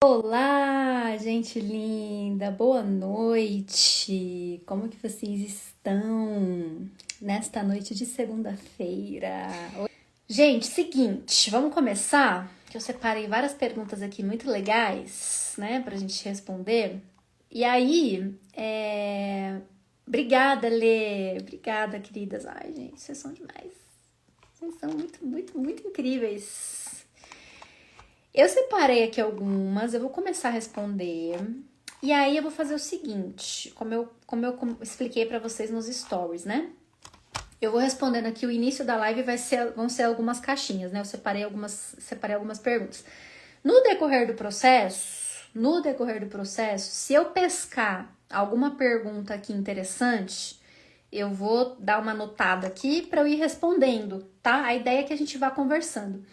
Olá, gente linda, boa noite. Como que vocês estão nesta noite de segunda-feira? Gente, seguinte, vamos começar? Que eu separei várias perguntas aqui muito legais, né, pra gente responder. E aí, obrigada, Lê. Obrigada, queridas. Ai, gente, vocês são demais. Vocês são muito, muito, muito incríveis. Eu separei aqui algumas, eu vou começar a responder. E aí eu vou fazer o seguinte, como eu expliquei pra vocês nos stories, né? Eu vou respondendo aqui, o início da live vão ser algumas caixinhas, né? Eu separei algumas perguntas. No decorrer do processo, se eu pescar alguma pergunta aqui interessante, eu vou dar uma notada aqui para eu ir respondendo, tá? A ideia é que a gente vá conversando.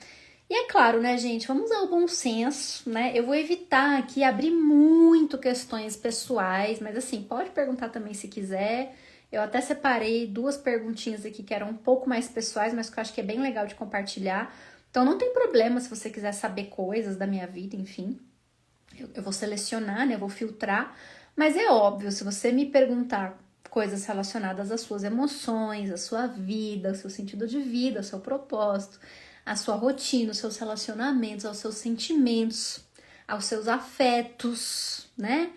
E é claro, né, gente, vamos usar o bom senso, né? Eu vou evitar aqui abrir muito questões pessoais, mas assim, pode perguntar também se quiser. Eu até separei duas perguntinhas aqui que eram um pouco mais pessoais, mas que eu acho que é bem legal de compartilhar. Então não tem problema se você quiser saber coisas da minha vida, enfim. Eu vou selecionar, né? Eu vou filtrar. Mas é óbvio, se você me perguntar coisas relacionadas às suas emoções, à sua vida, ao seu sentido de vida, ao seu propósito, à sua rotina, aos seus relacionamentos, aos seus sentimentos, aos seus afetos, né?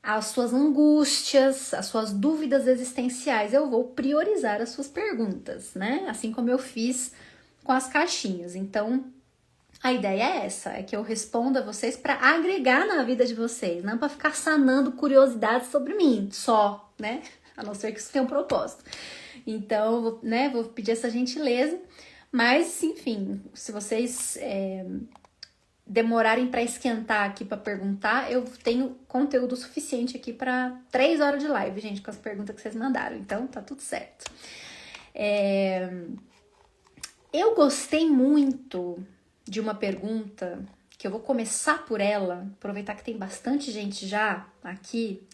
Às suas angústias, às suas dúvidas existenciais, eu vou priorizar as suas perguntas, né? Assim como eu fiz com as caixinhas. Então, a ideia é essa, é que eu responda a vocês para agregar na vida de vocês, não para ficar sanando curiosidades sobre mim, só, né? A não ser que isso tenha um propósito. Então, né, vou pedir essa gentileza, mas, enfim, se vocês demorarem para esquentar aqui para perguntar, eu tenho conteúdo suficiente aqui para 3 horas de live, gente, com as perguntas que vocês mandaram, então tá tudo certo. Eu gostei muito de uma pergunta, que eu vou começar por ela, aproveitar que tem bastante gente já aqui,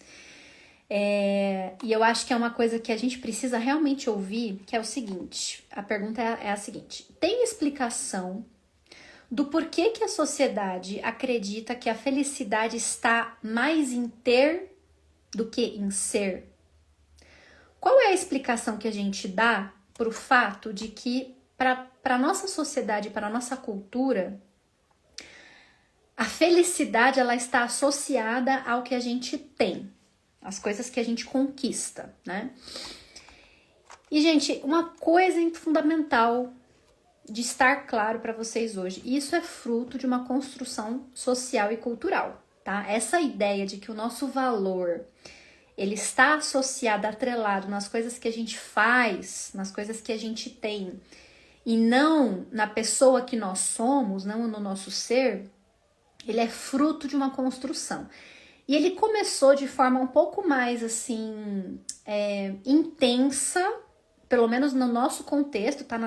e eu acho que é uma coisa que a gente precisa realmente ouvir, que é o seguinte, a pergunta é a seguinte: tem explicação do porquê que a sociedade acredita que a felicidade está mais em ter do que em ser? Qual é a explicação que a gente dá para o fato de que, para a nossa sociedade, para a nossa cultura, a felicidade ela está associada ao que a gente tem, as coisas que a gente conquista, né? E, gente, uma coisa fundamental de estar claro para vocês hoje, isso é fruto de uma construção social e cultural, tá? Essa ideia de que o nosso valor ele está associado, atrelado nas coisas que a gente faz, nas coisas que a gente tem, e não na pessoa que nós somos, não no nosso ser, ele é fruto de uma construção. E ele começou de forma um pouco mais assim intensa, pelo menos no nosso contexto, tá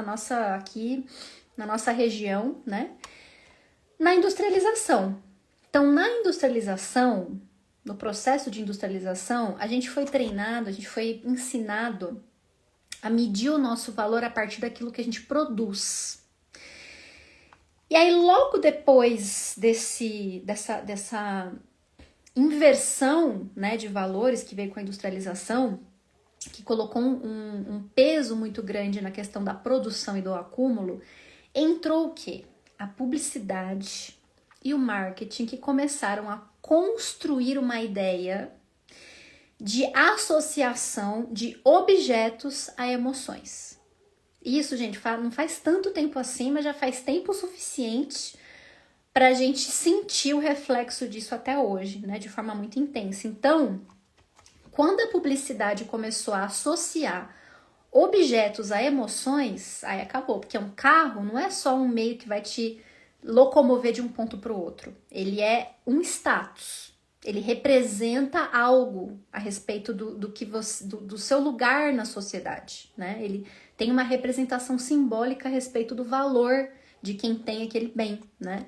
aqui na nossa região, né? Na industrialização. Então, na industrialização, no processo de industrialização, a gente foi treinado, a gente foi ensinado a medir o nosso valor a partir daquilo que a gente produz. E aí, logo depois dessa inversão, né, de valores que veio com a industrialização, que colocou um peso muito grande na questão da produção e do acúmulo, entrou o quê? A publicidade e o marketing, que começaram a construir uma ideia de associação de objetos a emoções. Isso, gente, não faz tanto tempo assim, mas já faz tempo suficiente para a gente sentir o reflexo disso até hoje, né, de forma muito intensa. Então, quando a publicidade começou a associar objetos a emoções, aí acabou, porque um carro não é só um meio que vai te locomover de um ponto para o outro, ele é um status, ele representa algo a respeito do seu lugar na sociedade, né? Ele tem uma representação simbólica a respeito do valor de quem tem aquele bem, né?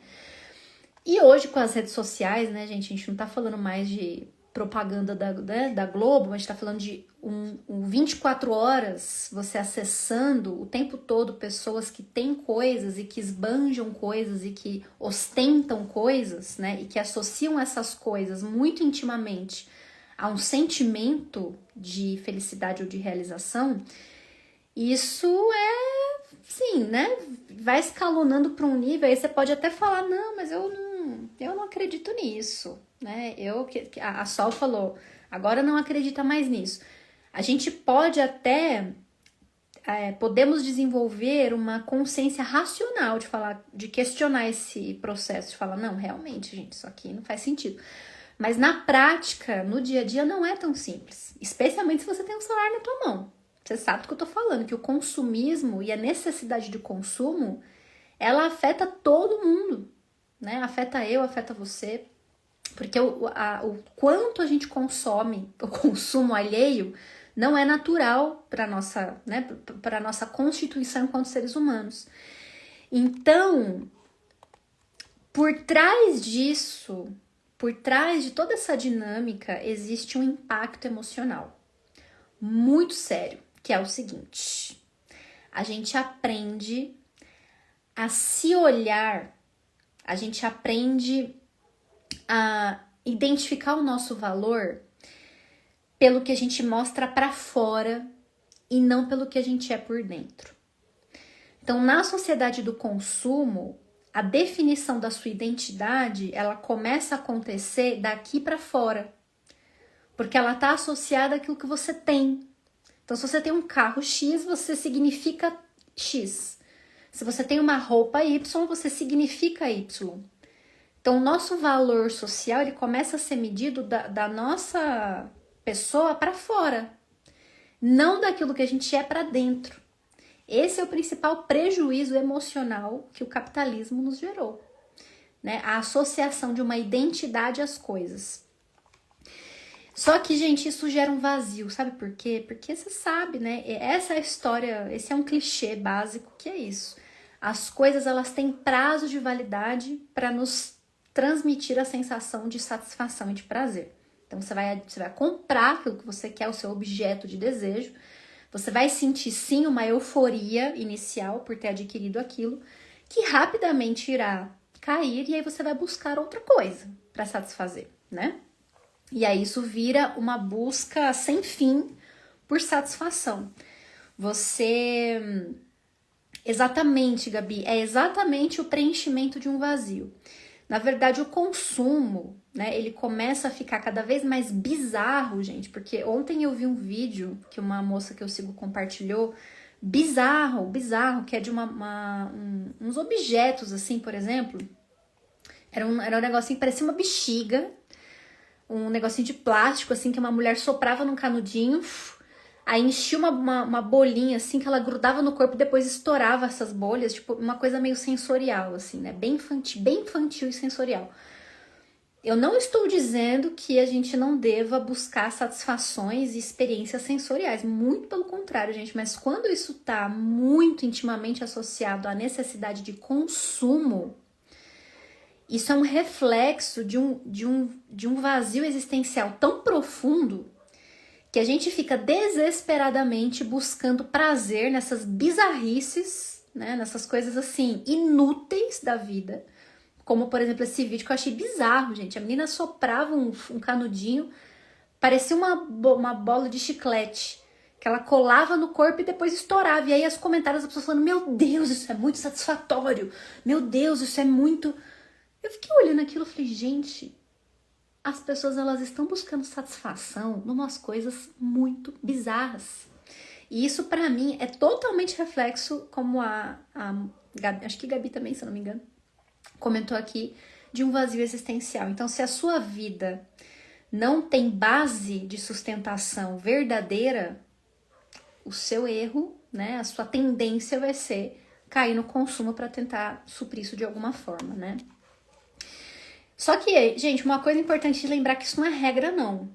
E hoje com as redes sociais, né, gente, a gente não tá falando mais de propaganda da Globo, a gente tá falando de um 24 horas você acessando o tempo todo pessoas que têm coisas e que esbanjam coisas e que ostentam coisas, né? E que associam essas coisas muito intimamente a um sentimento de felicidade ou de realização. Isso sim, né? Vai escalonando para um nível, aí você pode até falar, não, mas eu não acredito nisso, né? A Sol falou, agora não acredita mais nisso. A gente pode até, podemos desenvolver uma consciência racional de questionar esse processo, de falar, não, realmente, gente, isso aqui não faz sentido. Mas na prática, no dia a dia, não é tão simples, especialmente se você tem um celular na tua mão. Você sabe do que eu tô falando, que o consumismo e a necessidade de consumo, ela afeta todo mundo, né? Afeta eu, afeta você, porque o quanto a gente consome, o consumo alheio, não é natural para nossa, né, para nossa constituição enquanto seres humanos. Então, por trás disso, por trás de toda essa dinâmica, existe um impacto emocional muito sério, que é o seguinte: a gente aprende a se olhar, a gente aprende a identificar o nosso valor pelo que a gente mostra para fora e não pelo que a gente é por dentro. Então, na sociedade do consumo, a definição da sua identidade, ela começa a acontecer daqui para fora, porque ela está associada àquilo que você tem. Então, se você tem um carro X, você significa X. Se você tem uma roupa Y, você significa Y. Então, o nosso valor social, ele começa a ser medido da nossa pessoa para fora, não daquilo que a gente é para dentro. Esse é o principal prejuízo emocional que o capitalismo nos gerou, né? A associação de uma identidade às coisas. Só que, gente, isso gera um vazio, sabe por quê? Porque você sabe, né? Essa é a história, esse é um clichê básico, que é isso. As coisas, elas têm prazo de validade para nos transmitir a sensação de satisfação e de prazer. Então, você vai comprar aquilo que você quer, o seu objeto de desejo. Você vai sentir, sim, uma euforia inicial por ter adquirido aquilo, que rapidamente irá cair, e aí você vai buscar outra coisa para satisfazer, né? E aí isso vira uma busca sem fim por satisfação. Exatamente, Gabi, é exatamente o preenchimento de um vazio. Na verdade, o consumo, né, ele começa a ficar cada vez mais bizarro, gente, porque ontem eu vi um vídeo que uma moça que eu sigo compartilhou, bizarro, que é de uns objetos, assim, por exemplo, era um negocinho, parecia uma bexiga, um negocinho de plástico, assim, que uma mulher soprava num canudinho, aí enchia uma bolinha, assim, que ela grudava no corpo e depois estourava essas bolhas, tipo, uma coisa meio sensorial, assim, né? Bem infantil e sensorial. Eu não estou dizendo que a gente não deva buscar satisfações e experiências sensoriais, muito pelo contrário, gente, mas quando isso tá muito intimamente associado à necessidade de consumo, isso é um reflexo de um vazio existencial tão profundo que a gente fica desesperadamente buscando prazer nessas bizarrices, né? Nessas coisas assim, inúteis da vida. Como, por exemplo, esse vídeo que eu achei bizarro, gente. A menina soprava um canudinho, parecia uma bola de chiclete, que ela colava no corpo e depois estourava. E aí os comentários das pessoas falando, meu Deus, isso é muito satisfatório. Meu Deus, isso é muito... Eu fiquei olhando aquilo e falei, gente, as pessoas, elas estão buscando satisfação em umas coisas muito bizarras. E isso, pra mim, é totalmente reflexo, como a Gabi, acho que Gabi também, se eu não me engano, comentou aqui, de um vazio existencial. Então, se a sua vida não tem base de sustentação verdadeira, o seu erro, né, a sua tendência vai ser cair no consumo para tentar suprir isso de alguma forma, né? Só que, gente, uma coisa importante de lembrar que isso não é regra, não.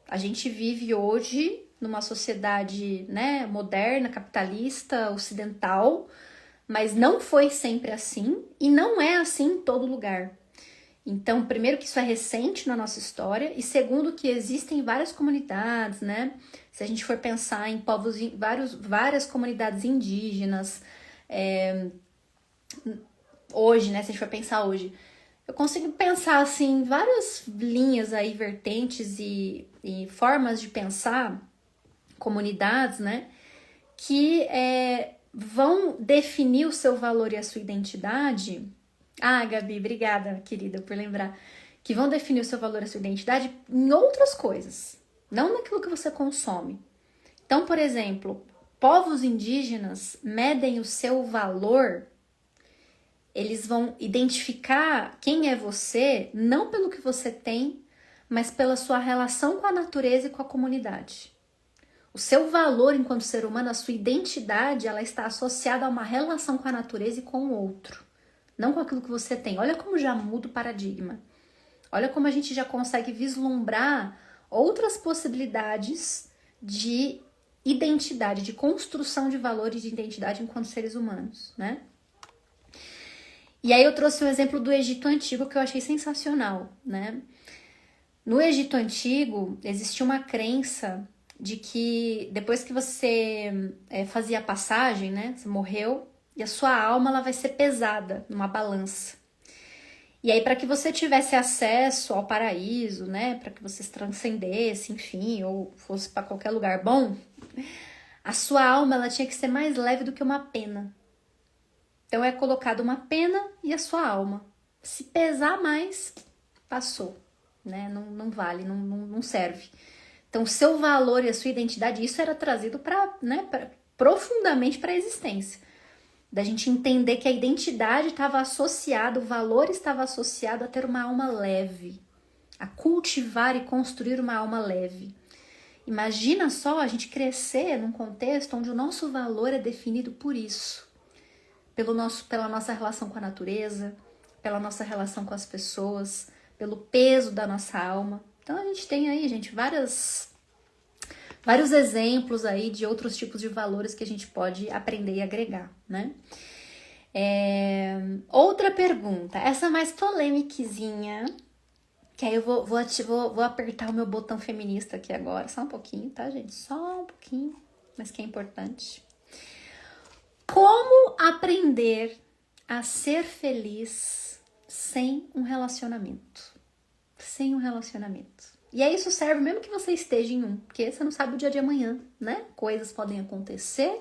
A gente vive hoje numa sociedade, né, moderna, capitalista, ocidental, mas não foi sempre assim e não é assim em todo lugar. Então, primeiro que isso é recente na nossa história, e segundo que existem várias comunidades, né? Se a gente for pensar em povos, várias comunidades indígenas, hoje, né? Se a gente for pensar hoje, eu consigo pensar, assim, várias linhas aí, vertentes e formas de pensar, comunidades, né? Que vão definir o seu valor e a sua identidade. Ah, Gabi, obrigada, querida, por lembrar. Que vão definir o seu valor e a sua identidade em outras coisas, não naquilo que você consome. Então, por exemplo, povos indígenas medem o seu valor, eles vão identificar quem é você, não pelo que você tem, mas pela sua relação com a natureza e com a comunidade. O seu valor enquanto ser humano, a sua identidade, ela está associada a uma relação com a natureza e com o outro. Não com aquilo que você tem. Olha como já muda o paradigma. Olha como a gente já consegue vislumbrar outras possibilidades de identidade, de construção de valores de identidade enquanto seres humanos, né? E aí eu trouxe um exemplo do Egito Antigo que eu achei sensacional, né? No Egito Antigo, existia uma crença de que depois que você fazia a passagem, né? Você morreu, e a sua alma ela vai ser pesada numa balança. E aí, para que você tivesse acesso ao paraíso, né? Para que você se transcendesse, enfim, ou fosse para qualquer lugar bom, a sua alma ela tinha que ser mais leve do que uma pena. Então é colocada uma pena e a sua alma. Se pesar mais, passou, né? Não vale, não serve. Então, o seu valor e a sua identidade, isso era trazido profundamente para a existência. Da gente entender que a identidade estava associada, o valor estava associado a ter uma alma leve, a cultivar e construir uma alma leve. Imagina só a gente crescer num contexto onde o nosso valor é definido por isso, pela nossa relação com a natureza, pela nossa relação com as pessoas, pelo peso da nossa alma. Então a gente tem aí, gente, vários exemplos aí de outros tipos de valores que a gente pode aprender e agregar, né? Outra pergunta, essa mais polêmicazinha, que aí eu vou apertar o meu botão feminista aqui agora, só um pouquinho, tá, gente? Só um pouquinho, mas que é importante. Como aprender a ser feliz sem um relacionamento? Sem um relacionamento. E aí isso serve mesmo que você esteja em um, porque você não sabe o dia de amanhã, né? Coisas podem acontecer.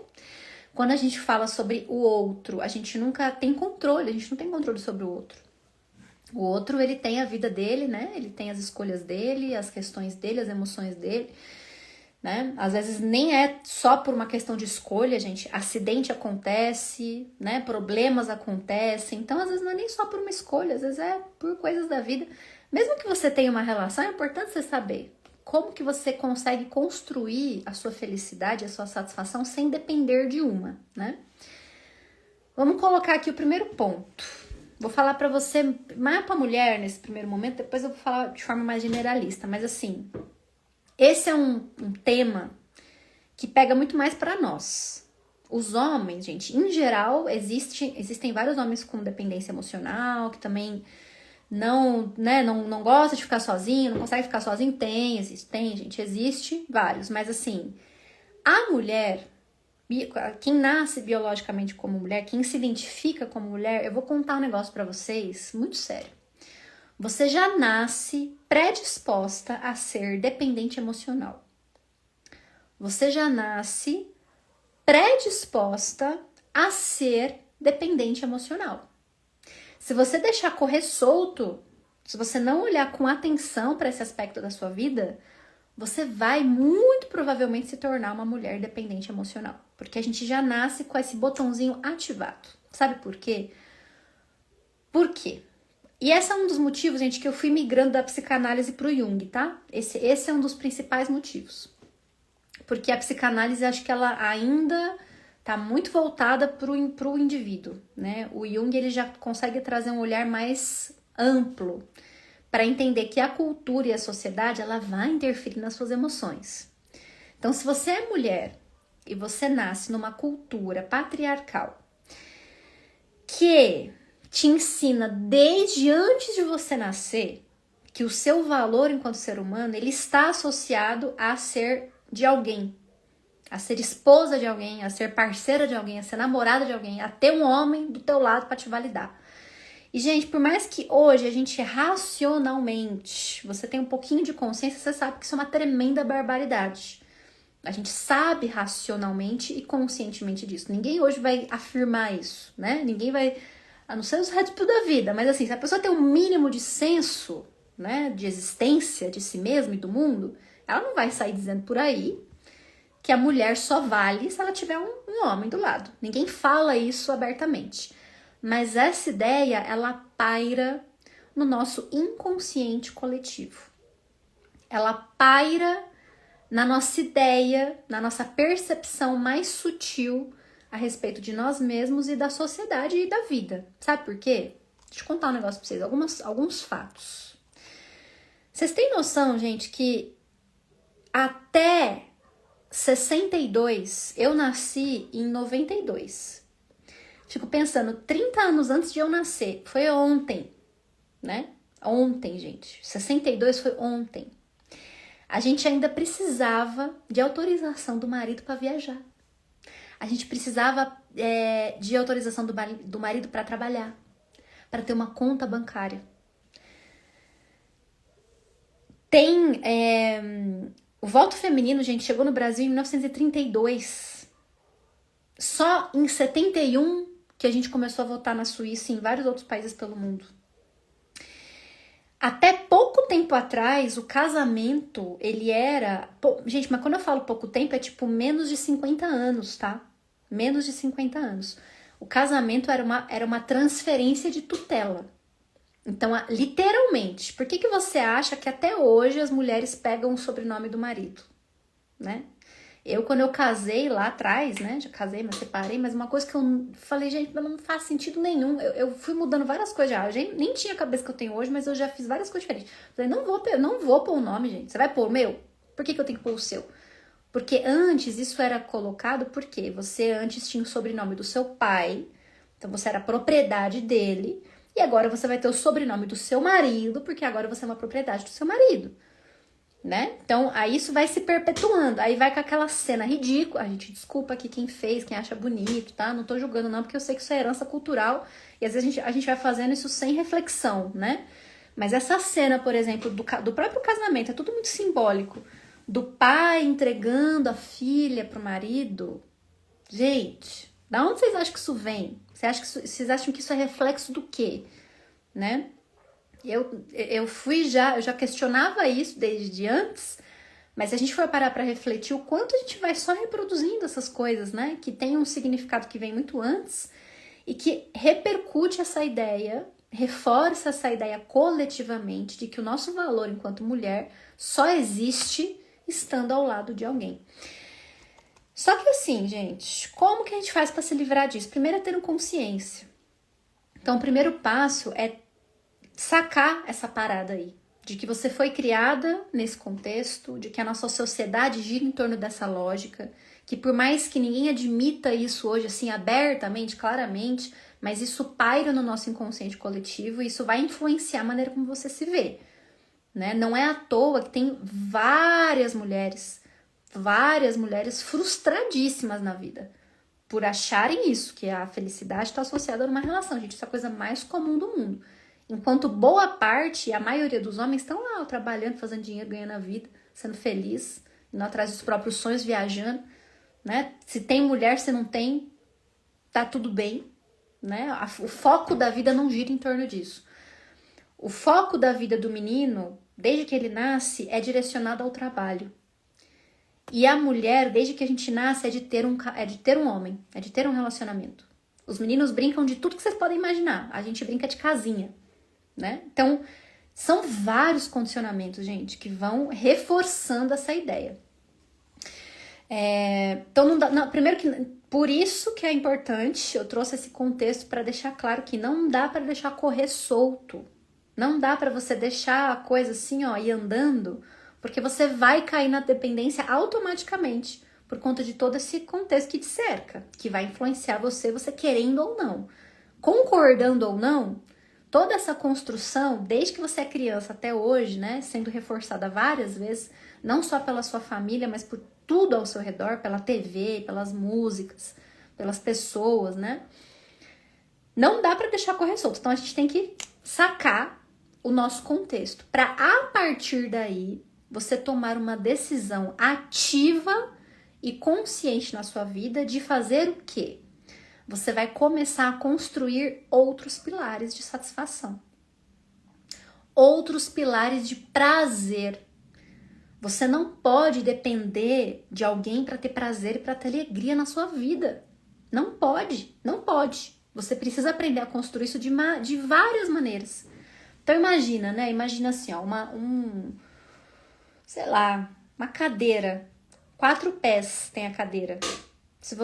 Quando a gente fala sobre o outro, a gente nunca tem controle, a gente não tem controle sobre o outro. O outro, ele tem a vida dele, né? Ele tem as escolhas dele, as questões dele, as emoções dele, né? Às vezes nem é só por uma questão de escolha, gente. Acidente acontece, né? Problemas acontecem. Então, às vezes não é nem só por uma escolha, às vezes é por coisas da vida. Mesmo que você tenha uma relação, é importante você saber como que você consegue construir a sua felicidade, a sua satisfação sem depender de uma, né? Vamos colocar aqui o primeiro ponto. Vou falar pra você, mais pra mulher nesse primeiro momento, depois eu vou falar de forma mais generalista, mas assim, esse é um tema que pega muito mais pra nós. Os homens, gente, em geral, existem vários homens com dependência emocional, que também não gosta de ficar sozinho, não consegue ficar sozinho. Tem, gente, existe vários. Mas assim, a mulher, quem nasce biologicamente como mulher, quem se identifica como mulher, eu vou contar um negócio pra vocês, muito sério. Você já nasce predisposta a ser dependente emocional. Você já nasce predisposta a ser dependente emocional. Se você deixar correr solto, se você não olhar com atenção para esse aspecto da sua vida, você vai muito provavelmente se tornar uma mulher dependente emocional. Porque a gente já nasce com esse botãozinho ativado. Sabe por quê? Por quê? E esse é um dos motivos, gente, que eu fui migrando da psicanálise pro Jung, tá? Esse é um dos principais motivos. Porque a psicanálise, acho que ela ainda tá muito voltada pro indivíduo, né? O Jung, ele já consegue trazer um olhar mais amplo para entender que a cultura e a sociedade, ela vai interferir nas suas emoções. Então, se você é mulher e você nasce numa cultura patriarcal que te ensina desde antes de você nascer que o seu valor enquanto ser humano, ele está associado a ser de alguém, a ser esposa de alguém, a ser parceira de alguém, a ser namorada de alguém, a ter um homem do teu lado para te validar. E, gente, por mais que hoje a gente racionalmente, você tem um pouquinho de consciência, você sabe que isso é uma tremenda barbaridade. A gente sabe racionalmente e conscientemente disso. Ninguém hoje vai afirmar isso, né? Ninguém vai, a não ser os Red Pill da vida, mas assim, se a pessoa tem um mínimo de senso, né, de existência de si mesma e do mundo, ela não vai sair dizendo por aí que a mulher só vale se ela tiver um homem do lado. Ninguém fala isso abertamente. Mas essa ideia, ela paira no nosso inconsciente coletivo. Ela paira na nossa ideia, na nossa percepção mais sutil a respeito de nós mesmos e da sociedade e da vida. Sabe por quê? Deixa eu contar um negócio pra vocês, alguns fatos. Vocês têm noção, gente, que até 62, eu nasci em 92. Fico pensando, 30 anos antes de eu nascer, foi ontem, né? Ontem, gente. 62 foi ontem. A gente ainda precisava de autorização do marido para viajar. A gente precisava de autorização do marido para trabalhar, para ter uma conta bancária. Tem o voto feminino, gente, chegou no Brasil em 1932. Só em 71 que a gente começou a votar na Suíça e em vários outros países pelo mundo. Até pouco tempo atrás, o casamento, ele era... Gente, mas quando eu falo pouco tempo, é tipo menos de 50 anos, tá? Menos de 50 anos. O casamento era uma transferência de tutela. Então, literalmente, por que você acha que até hoje as mulheres pegam o sobrenome do marido, né? Quando eu casei lá atrás, né? Já casei, mas separei, mas uma coisa que eu falei, gente, não faz sentido nenhum. Eu fui mudando várias coisas já. Eu nem tinha a cabeça que eu tenho hoje, mas eu já fiz várias coisas diferentes. Falei, não vou pôr o nome, gente. Você vai pôr o meu? Por que eu tenho que pôr o seu? Porque antes isso era colocado porque você antes tinha o sobrenome do seu pai, então você era propriedade dele, e agora você vai ter o sobrenome do seu marido, porque agora você é uma propriedade do seu marido. Né? Então, aí isso vai se perpetuando. Aí vai com aquela cena ridícula. A gente desculpa aqui quem fez, quem acha bonito, tá? Não tô julgando não, porque eu sei que isso é herança cultural. E às vezes a gente vai fazendo isso sem reflexão, né? Mas essa cena, por exemplo, do próprio casamento, é tudo muito simbólico. Do pai entregando a filha pro marido. Gente, da onde vocês acham que isso vem? Vocês acham que isso é reflexo do quê? Né? Eu já questionava isso desde antes, mas se a gente for parar para refletir o quanto a gente vai só reproduzindo essas coisas, né? Que tem um significado que vem muito antes e que repercute essa ideia, reforça essa ideia coletivamente de que o nosso valor enquanto mulher só existe estando ao lado de alguém. Só que assim, gente, como que a gente faz para se livrar disso? Primeiro é ter consciência. Então, o primeiro passo é sacar essa parada aí, de que você foi criada nesse contexto, de que a nossa sociedade gira em torno dessa lógica, que por mais que ninguém admita isso hoje assim abertamente, claramente, mas isso paira no nosso inconsciente coletivo e isso vai influenciar a maneira como você se vê, né? Não é à toa que tem várias mulheres frustradíssimas na vida, por acharem isso, que a felicidade está associada a uma relação. Gente, isso é a coisa mais comum do mundo. Enquanto boa parte, a maioria dos homens estão lá trabalhando, fazendo dinheiro, ganhando a vida, sendo feliz, indo atrás dos próprios sonhos, viajando, né? Se tem mulher, se não tem, tá tudo bem, né? O foco da vida não gira em torno disso. O foco da vida do menino, desde que ele nasce, é direcionado ao trabalho. E a mulher, desde que a gente nasce, é de ter um homem, é de ter um relacionamento. Os meninos brincam de tudo que vocês podem imaginar. A gente brinca de casinha. Né? Então, são vários condicionamentos, gente, que vão reforçando essa ideia. Então, primeiro que por isso que é importante, eu trouxe esse contexto para deixar claro que não dá para deixar correr solto. Não dá para você deixar a coisa assim, ó, ir andando, porque você vai cair na dependência automaticamente, por conta de todo esse contexto que te cerca, que vai influenciar você querendo ou não. concordando ou não, toda essa construção, desde que você é criança até hoje, né, sendo reforçada várias vezes, não só pela sua família, mas por tudo ao seu redor, pela TV, pelas músicas, pelas pessoas, né? Não dá para deixar correr solto. Então a gente tem que sacar o nosso contexto para a partir daí você tomar uma decisão ativa e consciente na sua vida de fazer o quê? Você vai começar a construir outros pilares de satisfação. Outros pilares de prazer. Você não pode depender de alguém para ter prazer e para ter alegria na sua vida. Não pode, não pode. Você precisa aprender a construir isso de várias maneiras. Então imagina, né? Imagina assim, ó, sei lá, uma cadeira. 4 pés tem a cadeira. Se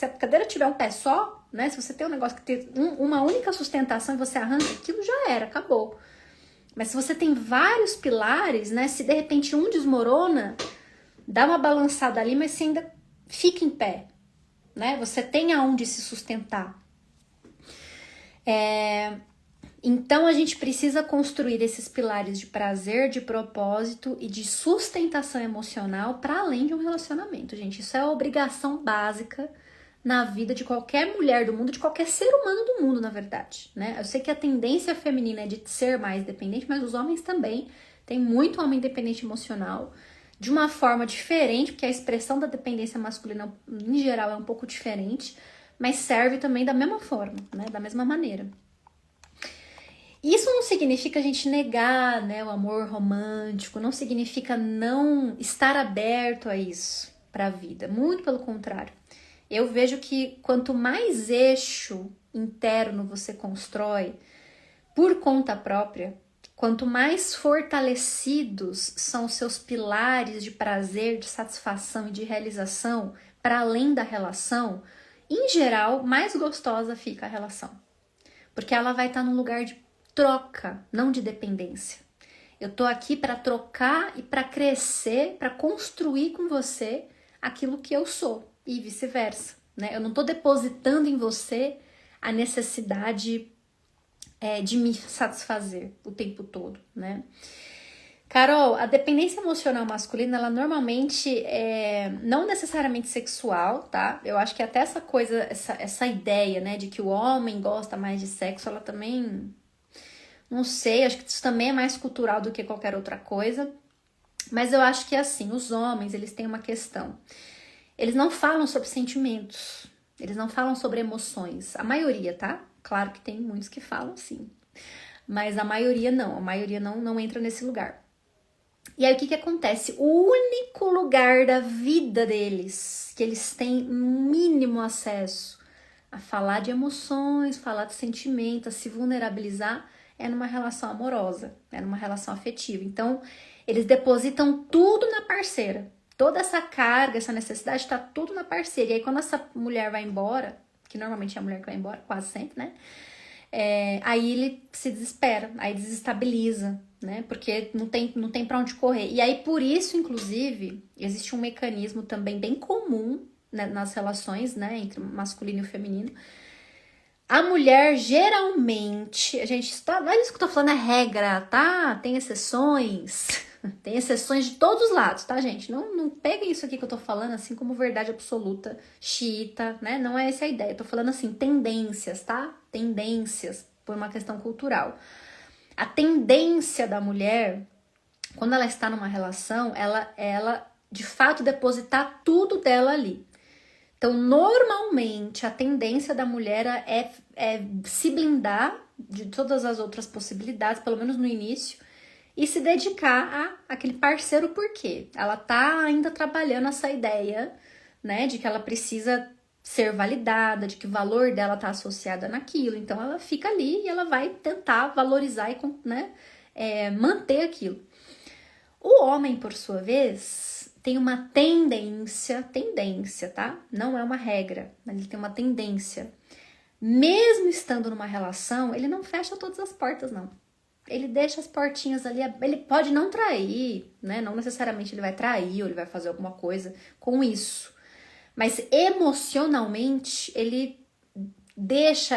a cadeira tiver um pé só, né? Se você tem um negócio que tem uma única sustentação e você arranca, aquilo já era, acabou. Mas se você tem vários pilares, né? Se de repente um desmorona, dá uma balançada ali, mas você ainda fica em pé, né? Você tem aonde se sustentar. Então a gente precisa construir esses pilares de prazer, de propósito e de sustentação emocional para além de um relacionamento, gente. Isso é a obrigação básica na vida de qualquer mulher do mundo, de qualquer ser humano do mundo, na verdade, né? Eu sei que a tendência feminina é de ser mais dependente, mas os homens também. Tem muito homem dependente emocional, de uma forma diferente, porque a expressão da dependência masculina, em geral, é um pouco diferente, mas serve também da mesma forma, né? Da mesma maneira. Isso não significa a gente negar, né, o amor romântico, não significa não estar aberto a isso para a vida, muito pelo contrário. Eu vejo que quanto mais eixo interno você constrói por conta própria, quanto mais fortalecidos são os seus pilares de prazer, de satisfação e de realização para além da relação, em geral, mais gostosa fica a relação. Porque ela vai estar num lugar de troca, não de dependência. Eu tô aqui para trocar e para crescer, para construir com você aquilo que eu sou e vice-versa, né? Eu não tô depositando em você a necessidade de me satisfazer o tempo todo, né? Carol, a dependência emocional masculina, ela normalmente não necessariamente sexual, tá? Eu acho que até essa coisa, essa ideia, né, de que o homem gosta mais de sexo, ela também, não sei, acho que isso também é mais cultural do que qualquer outra coisa. Mas eu acho que assim, os homens, eles têm uma questão. Eles não falam sobre sentimentos, eles não falam sobre emoções. A maioria, tá? Claro que tem muitos que falam sim, mas a maioria não entra nesse lugar. E aí o que acontece? O único lugar da vida deles que eles têm mínimo acesso a falar de emoções, falar de sentimentos, a se vulnerabilizar é numa relação amorosa, é numa relação afetiva. Então, eles depositam tudo na parceira. Toda essa carga, essa necessidade está tudo na parceira. E aí quando essa mulher vai embora, que normalmente é a mulher que vai embora, quase sempre, né? Aí ele se desespera, aí desestabiliza, né? Porque não tem pra onde correr. E aí, por isso, inclusive, existe um mecanismo também bem comum, né, nas relações, né, entre masculino e feminino. A mulher, geralmente, a gente está... Não é isso que eu tô falando, é regra, tá? Tem exceções. Tem exceções de todos os lados, tá, gente? Não peguem isso aqui que eu tô falando assim como verdade absoluta, xiita, né? Não é essa a ideia. Eu tô falando assim, tendências, tá? Tendências, por uma questão cultural. A tendência da mulher, quando ela está numa relação, ela de fato depositar tudo dela ali. Então, normalmente, a tendência da mulher é se blindar de todas as outras possibilidades, pelo menos no início, e se dedicar àquele parceiro, porque ela tá ainda trabalhando essa ideia, né, de que ela precisa ser validada, de que o valor dela tá associado naquilo. Então ela fica ali e ela vai tentar valorizar e, né, manter aquilo. O homem, por sua vez, tem uma tendência, tá? Não é uma regra, mas ele tem uma tendência. Mesmo estando numa relação, ele não fecha todas as portas, não. Ele deixa as portinhas ali, ele pode não trair, né? Não necessariamente ele vai trair ou ele vai fazer alguma coisa com isso. Mas emocionalmente, ele deixa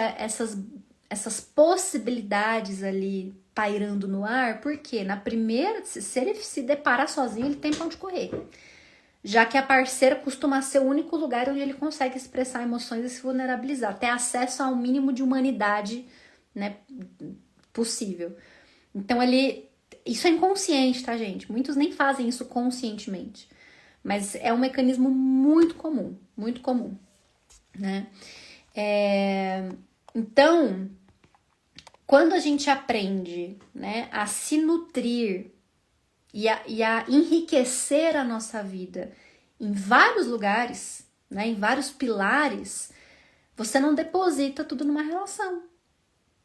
essas possibilidades ali pairando no ar, porque na primeira, se ele se deparar sozinho, ele tem pra onde correr. Já que a parceira costuma ser o único lugar onde ele consegue expressar emoções e se vulnerabilizar, ter acesso ao mínimo de humanidade, né, possível. Então isso é inconsciente, tá, gente? Muitos nem fazem isso conscientemente, mas é um mecanismo muito comum, né? Então, quando a gente aprende, né, a se nutrir e a enriquecer a nossa vida em vários lugares, né, em vários pilares, você não deposita tudo numa relação.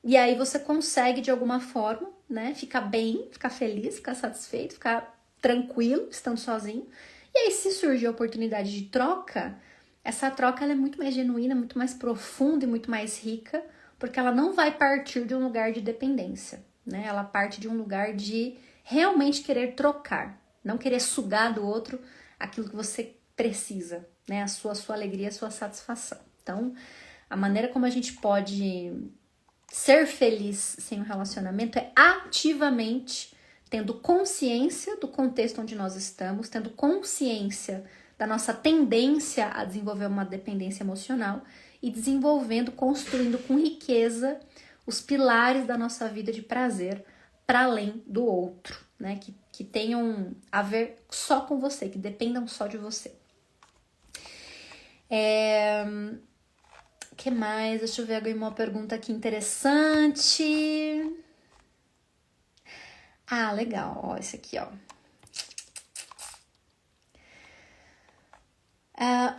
E aí você consegue, de alguma forma, né, ficar bem, ficar feliz, ficar satisfeito, ficar tranquilo, estando sozinho. E aí, se surgir a oportunidade de troca, essa troca ela é muito mais genuína, muito mais profunda e muito mais rica, porque ela não vai partir de um lugar de dependência, né? Ela parte de um lugar de realmente querer trocar, não querer sugar do outro aquilo que você precisa, né? A sua alegria, a sua satisfação. Então, a maneira como a gente pode ser feliz sem um relacionamento é ativamente tendo consciência do contexto onde nós estamos, tendo consciência da nossa tendência a desenvolver uma dependência emocional e desenvolvendo, construindo com riqueza os pilares da nossa vida de prazer para além do outro, né? Que tenham a ver só com você, que dependam só de você. O que mais? Deixa eu ver agora uma pergunta aqui interessante. Ah, legal. Ó, esse aqui, ó.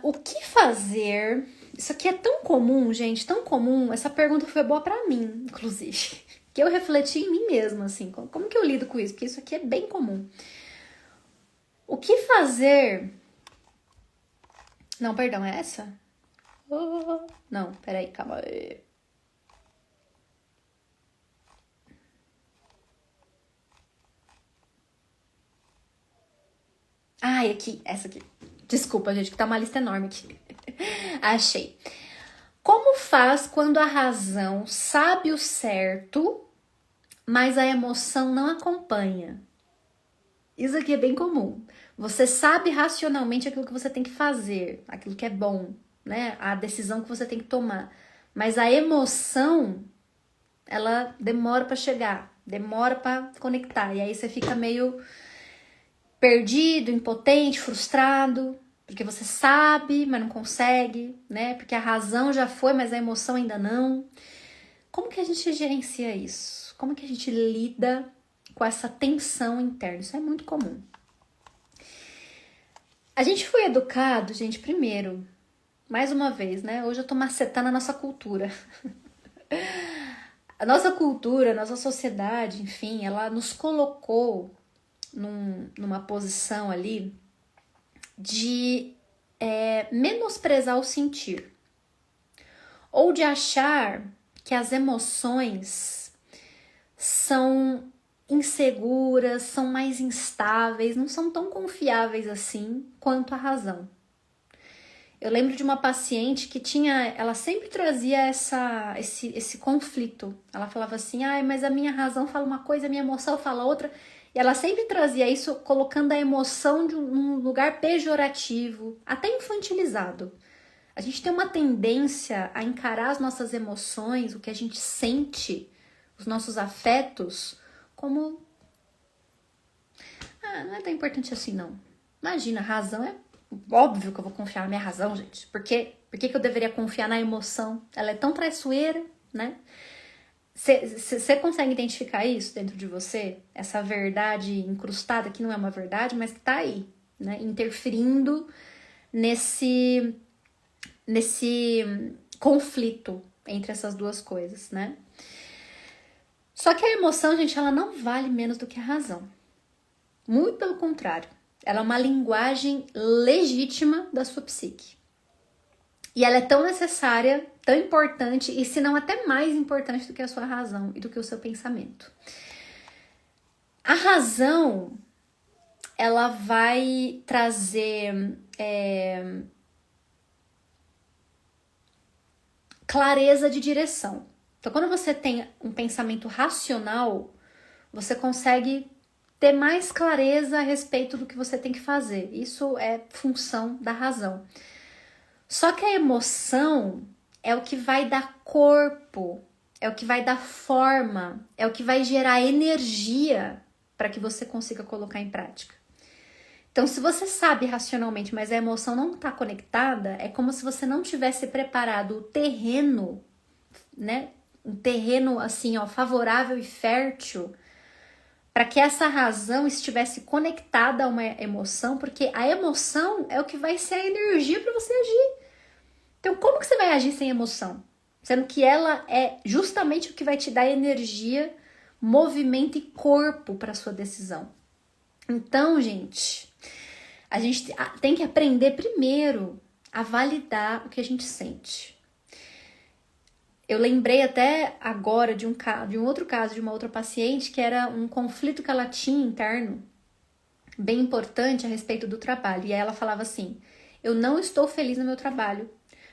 O que fazer? Isso aqui é tão comum, gente, tão comum. Essa pergunta foi boa pra mim, inclusive. Que eu refleti em mim mesma, assim. Como que eu lido com isso? Porque isso aqui é bem comum. O que fazer... Não, perdão, é essa? Oh, não, peraí, calma. Ah, aqui, essa aqui. Desculpa, gente, que tá uma lista enorme aqui. Achei. Como faz quando a razão sabe o certo, mas a emoção não acompanha? Isso aqui é bem comum. Você sabe racionalmente aquilo que você tem que fazer, aquilo que é bom, né? A decisão que você tem que tomar. Mas a emoção, ela demora pra chegar, demora pra conectar. E aí você fica meio perdido, impotente, frustrado, porque você sabe, mas não consegue, né? Porque a razão já foi, mas a emoção ainda não. Como que a gente gerencia isso? Como que a gente lida com essa tensão interna? Isso é muito comum. A gente foi educado, gente, primeiro, mais uma vez, né? Hoje eu tô macetando a nossa cultura. A nossa cultura, a nossa sociedade, enfim, ela nos colocou numa posição ali de menosprezar o sentir. Ou de achar que as emoções são inseguras, são mais instáveis, não são tão confiáveis assim quanto a razão. Eu lembro de uma paciente que ela sempre trazia esse conflito. Ela falava assim, mas a minha razão fala uma coisa, a minha emoção fala outra. E ela sempre trazia isso colocando a emoção num lugar pejorativo, até infantilizado. A gente tem uma tendência a encarar as nossas emoções, o que a gente sente, os nossos afetos, como... não é tão importante assim, não. Imagina, a razão é... Óbvio que eu vou confiar na minha razão, gente. Por que eu deveria confiar na emoção? Ela é tão traiçoeira, né? Você consegue identificar isso dentro de você? Essa verdade incrustada, que não é uma verdade, mas que tá aí, né? Interferindo nesse conflito entre essas duas coisas, né? Só que a emoção, gente, ela não vale menos do que a razão. Muito pelo contrário. Ela é uma linguagem legítima da sua psique. E ela é tão necessária, tão importante, e se não até mais importante do que a sua razão e do que o seu pensamento. A razão, ela vai trazer clareza de direção. Então, quando você tem um pensamento racional, você consegue ter mais clareza a respeito do que você tem que fazer. Isso é função da razão. Só que a emoção é o que vai dar corpo, é o que vai dar forma, é o que vai gerar energia para que você consiga colocar em prática. Então, se você sabe racionalmente, mas a emoção não está conectada, é como se você não tivesse preparado o terreno, né? Um terreno assim, ó, favorável e fértil, para que essa razão estivesse conectada a uma emoção, porque a emoção é o que vai ser a energia para você agir. Então, como que você vai agir sem emoção? Sendo que ela é justamente o que vai te dar energia, movimento e corpo para sua decisão. Então, gente, a gente tem que aprender primeiro a validar o que a gente sente. Eu lembrei até agora de um outro caso, de uma outra paciente, que era um conflito que ela tinha interno, bem importante a respeito do trabalho. E aí ela falava assim, eu não estou feliz no meu trabalho,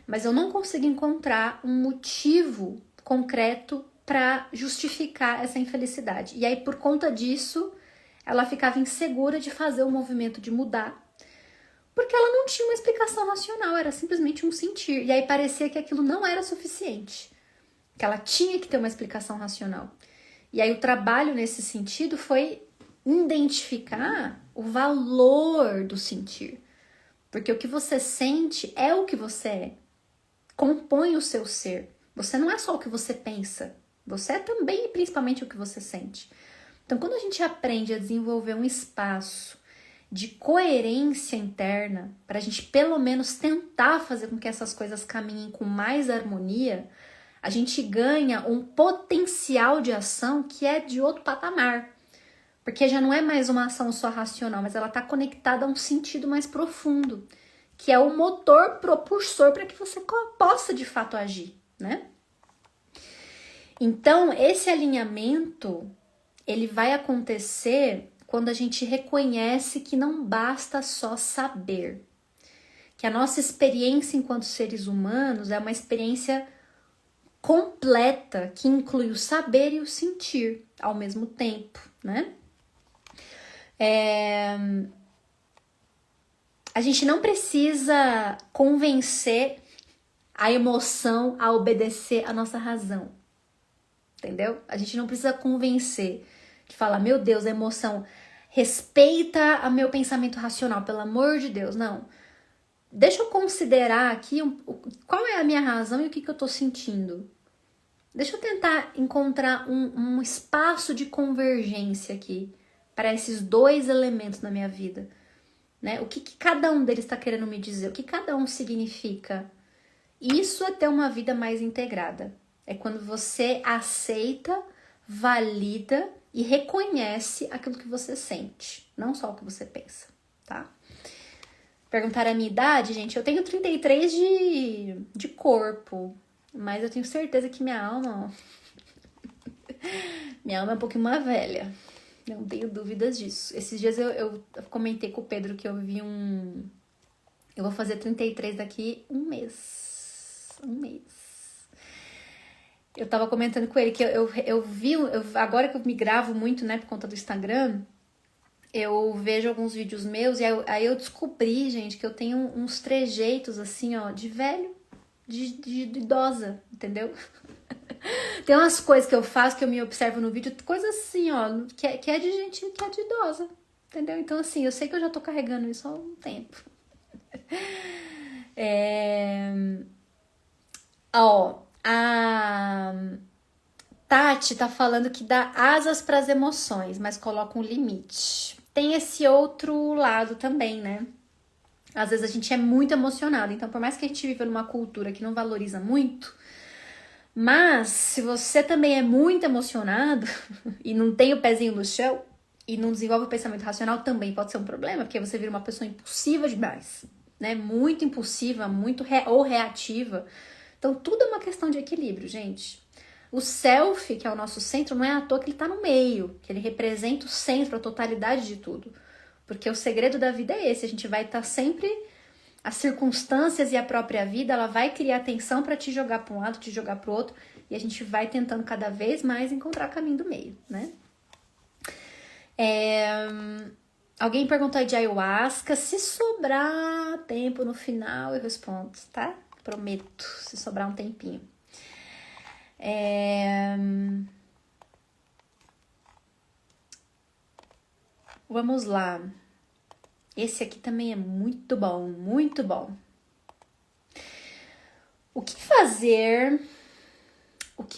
mas eu não consigo encontrar um motivo concreto para justificar essa infelicidade. E aí, por conta disso, ela ficava insegura de fazer o movimento de mudar, porque ela não tinha uma explicação racional, era simplesmente um sentir. E aí parecia que aquilo não era suficiente, que ela tinha que ter uma explicação racional. E aí o trabalho nesse sentido foi identificar o valor do sentir. Porque o que você sente é o que você é. Compõe o seu ser. Você não é só o que você pensa. Você é também e principalmente o que você sente. Então, quando a gente aprende a desenvolver um espaço de coerência interna, para a gente pelo menos tentar fazer com que essas coisas caminhem com mais harmonia, a gente ganha um potencial de ação que é de outro patamar. Porque já não é mais uma ação só racional, mas ela está conectada a um sentido mais profundo, que é o motor propulsor para que você possa de fato agir, né? Então, esse alinhamento, ele vai acontecer quando a gente reconhece que não basta só saber, que a nossa experiência enquanto seres humanos é uma experiência completa, que inclui o saber e o sentir ao mesmo tempo, né? A gente não precisa convencer a emoção a obedecer a nossa razão, entendeu? A gente não precisa convencer, de falar, meu Deus, a emoção respeita o meu pensamento racional, pelo amor de Deus, não. Deixa eu considerar aqui qual é a minha razão e o que eu tô sentindo. Deixa eu tentar encontrar um espaço de convergência aqui para esses dois elementos na minha vida, né? O que cada um deles está querendo me dizer? O que cada um significa? Isso é ter uma vida mais integrada. É quando você aceita, valida e reconhece aquilo que você sente, não só o que você pensa, tá? Perguntaram a minha idade, gente, eu tenho 33 de corpo, mas eu tenho certeza que minha alma é um pouquinho mais velha. Não tenho dúvidas disso. Esses dias eu comentei com o Pedro que eu vi eu vou fazer 33 daqui um mês. Eu tava comentando com ele que eu vi, agora que eu me gravo muito, né, por conta do Instagram, eu vejo alguns vídeos meus e aí eu descobri, gente, que eu tenho uns trejeitos assim, ó, de velho, de idosa, entendeu? Tem umas coisas que eu faço, que eu me observo no vídeo, coisa assim, ó, que é de gente que é de idosa, entendeu? Então, assim, eu sei que eu já tô carregando isso há um tempo. Ó, a Tati tá falando que dá asas pras emoções, mas coloca um limite. Tem esse outro lado também, né? Às vezes a gente é muito emocionado, então por mais que a gente viva numa cultura que não valoriza muito, mas se você também é muito emocionado e não tem o pezinho no chão e não desenvolve o pensamento racional, também pode ser um problema, porque você vira uma pessoa impulsiva demais, né? Muito impulsiva, muito ou reativa. Então tudo é uma questão de equilíbrio, gente. O self, que é o nosso centro, não é à toa que ele tá no meio, que ele representa o centro, a totalidade de tudo. Porque o segredo da vida é esse, a gente vai estar sempre As circunstâncias e a própria vida, ela vai criar tensão para te jogar para um lado, te jogar para o outro, e a gente vai tentando cada vez mais encontrar o caminho do meio, né? Alguém perguntou aí de ayahuasca. Se sobrar tempo no final, eu respondo, tá? Prometo, se sobrar um tempinho. Vamos lá. Esse aqui também é muito bom, muito bom. O que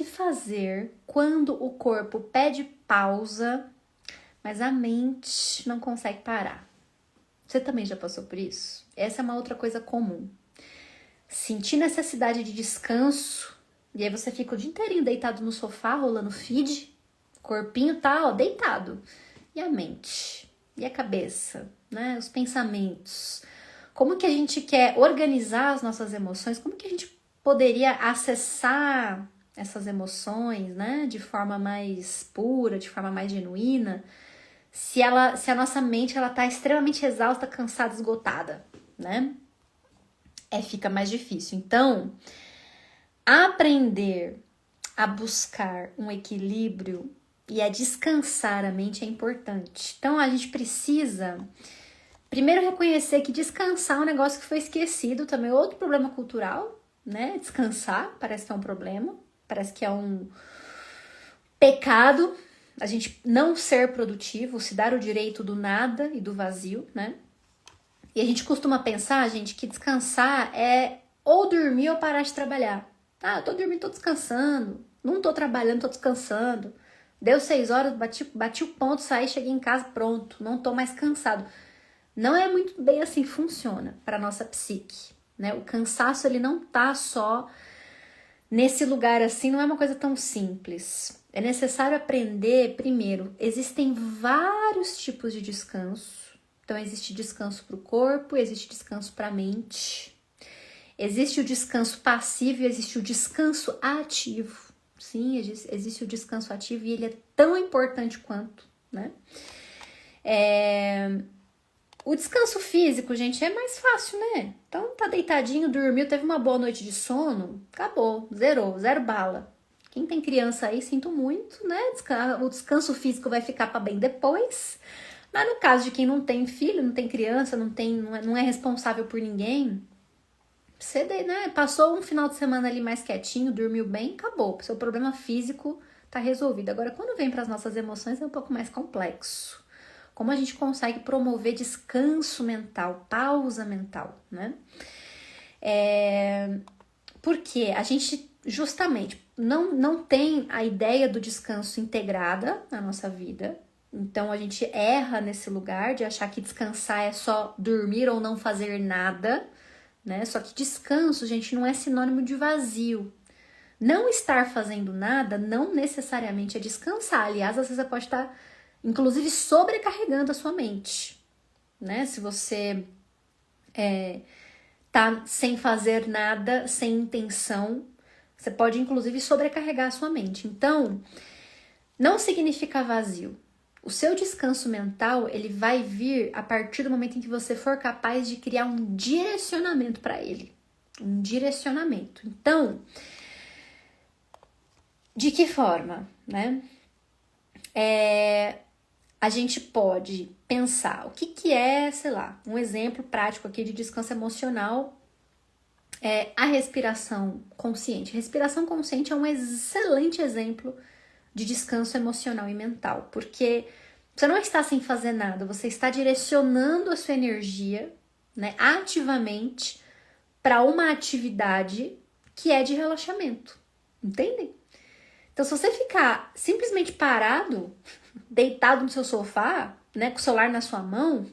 fazer quando o corpo pede pausa, mas a mente não consegue parar? Você também já passou por isso? Essa é uma outra coisa comum. Sentir necessidade de descanso, e aí você fica o dia inteirinho deitado no sofá, rolando feed, o corpinho tá, ó, deitado. E a mente? E a cabeça? Né? Os pensamentos? Como que a gente quer organizar as nossas emoções? Como que a gente poderia acessar essas emoções, né, de forma mais pura, de forma mais genuína, se a nossa mente ela tá extremamente exausta, cansada, esgotada, né? Fica mais difícil. Então, aprender a buscar um equilíbrio e a descansar a mente é importante. Então, a gente precisa primeiro reconhecer que descansar é um negócio que foi esquecido, também é outro problema cultural, né? Descansar parece que é um problema, parece que é um pecado a gente não ser produtivo, se dar o direito do nada e do vazio, né? E a gente costuma pensar, gente, que descansar é ou dormir ou parar de trabalhar. Ah, eu tô dormindo, tô descansando, não tô trabalhando, tô descansando. Deu 6 horas, bati o ponto, saí, cheguei em casa, pronto, não tô mais cansado. Não é muito bem assim que funciona para nossa psique, né? O cansaço, ele não tá só nesse lugar assim, não é uma coisa tão simples. É necessário aprender, primeiro, existem vários tipos de descanso. Então, existe descanso para o corpo, existe descanso para a mente. Existe o descanso passivo e existe o descanso ativo. Sim, existe o descanso ativo e ele é tão importante quanto, né? O descanso físico, gente, é mais fácil, né? Então, tá deitadinho, dormiu, teve uma boa noite de sono, acabou, zero bala. Quem tem criança aí, sinto muito, né? O descanso físico vai ficar para bem depois. Mas no caso de quem não tem filho, não tem criança, não é responsável por ninguém, você, né, passou um final de semana ali mais quietinho, dormiu bem, acabou. Seu problema físico tá resolvido. Agora, quando vem para as nossas emoções, é um pouco mais complexo. Como a gente consegue promover descanso mental, pausa mental, né? Porque a gente justamente não tem a ideia do descanso integrada na nossa vida. Então a gente erra nesse lugar de achar que descansar é só dormir ou não fazer nada, né? Só que descanso, gente, não é sinônimo de vazio. Não estar fazendo nada não necessariamente é descansar. Aliás, às vezes você pode estar, inclusive, sobrecarregando a sua mente, né? Se você tá sem fazer nada, sem intenção, você pode, inclusive, sobrecarregar a sua mente. Então, não significa vazio. O seu descanso mental, ele vai vir a partir do momento em que você for capaz de criar um direcionamento para ele. Um direcionamento. Então, de que forma, né? A gente pode pensar o que é, sei lá, um exemplo prático aqui de descanso emocional é a respiração consciente. Respiração consciente é um excelente exemplo de descanso emocional e mental, porque você não está sem fazer nada, você está direcionando a sua energia, né, ativamente para uma atividade que é de relaxamento, entendem? Então, se você ficar simplesmente parado, deitado no seu sofá, né, com o celular na sua mão,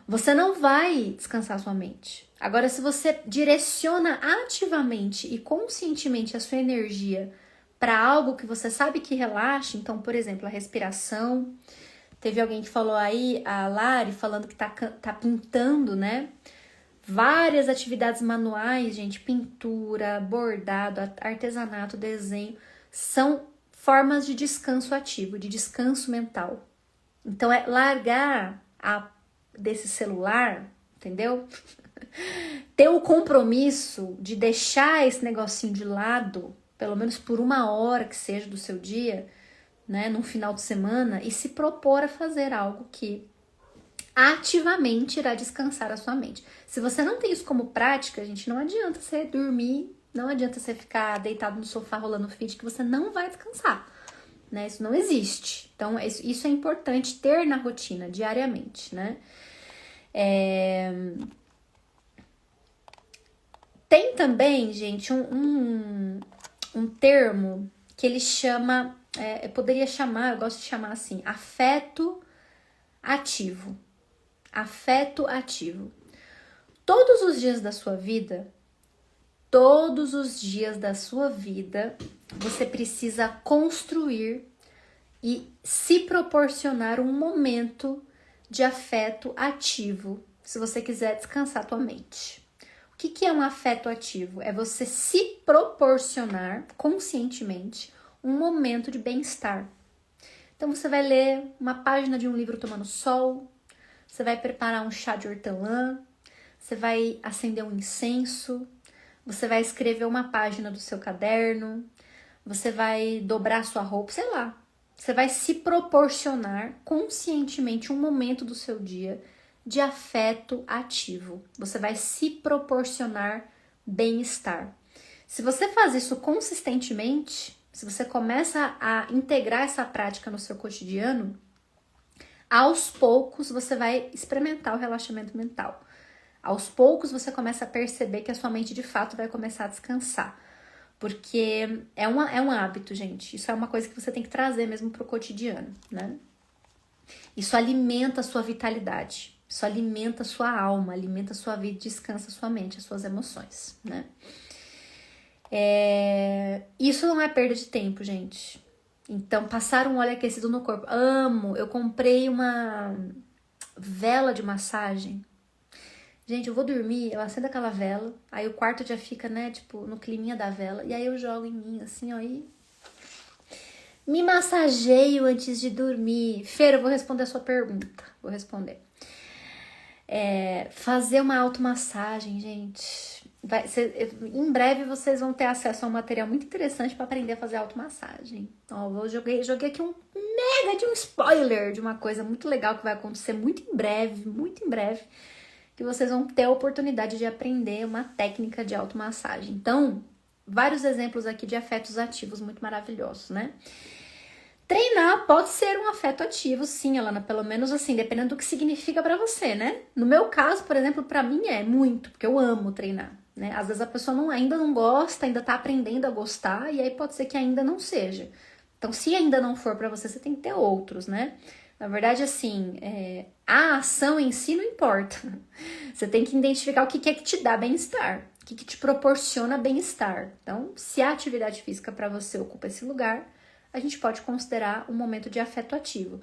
você não vai descansar a sua mente. Agora, se você direciona ativamente e conscientemente a sua energia para algo que você sabe que relaxa, então, por exemplo, a respiração. Teve alguém que falou aí, a Lari, falando que tá pintando, né? Várias atividades manuais, gente, pintura, bordado, artesanato, desenho, são formas de descanso ativo, de descanso mental. Então, é largar desse celular, entendeu? ter o compromisso de deixar esse negocinho de lado, pelo menos por 1 hora que seja do seu dia, né, num final de semana, e se propor a fazer algo que ativamente irá descansar a sua mente. Se você não tem isso como prática, gente, não adianta você dormir, não adianta você ficar deitado no sofá rolando feed, que você não vai descansar, né? Isso não existe. Então, isso é importante ter na rotina, diariamente, né? Tem também, gente, um termo que ele chama, eu poderia chamar, eu gosto de chamar assim, afeto ativo. Afeto ativo. Todos os dias da sua vida, você precisa construir e se proporcionar um momento de afeto ativo, se você quiser descansar a tua mente. O que é um afeto ativo? É você se proporcionar conscientemente um momento de bem-estar. Então você vai ler uma página de um livro tomando sol, você vai preparar um chá de hortelã, você vai acender um incenso, você vai escrever uma página do seu caderno, você vai dobrar sua roupa, sei lá. Você vai se proporcionar conscientemente um momento do seu dia de afeto ativo. Você vai se proporcionar bem-estar. Se você faz isso consistentemente, se você começa a integrar essa prática no seu cotidiano, aos poucos você vai experimentar o relaxamento mental. Aos poucos você começa a perceber que a sua mente de fato vai começar a descansar. Porque é um hábito, gente. Isso é uma coisa que você tem que trazer mesmo pro cotidiano, né? Isso alimenta a sua vitalidade. Isso alimenta a sua alma, alimenta a sua vida, descansa a sua mente, as suas emoções, né? Isso não é perda de tempo, gente. Então, passar um óleo aquecido no corpo. Amo! Eu comprei uma vela de massagem. Gente, eu vou dormir, eu acendo aquela vela, aí o quarto já fica, né, tipo, no climinha da vela, e aí eu jogo em mim, assim, ó, e me massageio antes de dormir. Fer, eu vou responder a sua pergunta, vou responder. Fazer uma automassagem, gente. Em breve vocês vão ter acesso a um material muito interessante para aprender a fazer automassagem. Ó, joguei aqui um mega de um spoiler de uma coisa muito legal que vai acontecer muito em breve, que vocês vão ter a oportunidade de aprender uma técnica de automassagem. Então, vários exemplos aqui de afetos ativos muito maravilhosos, né? Treinar pode ser um afeto ativo, sim, Alana, pelo menos assim, dependendo do que significa pra você, né? No meu caso, por exemplo, pra mim é muito, porque eu amo treinar, né? Às vezes a pessoa ainda não gosta, ainda tá aprendendo a gostar, e aí pode ser que ainda não seja. Então, se ainda não for pra você, você tem que ter outros, né? Na verdade, assim, a ação em si não importa. Você tem que identificar o que é que te dá bem-estar, o que te proporciona bem-estar. Então, se a atividade física para você ocupa esse lugar, a gente pode considerar um momento de afeto ativo.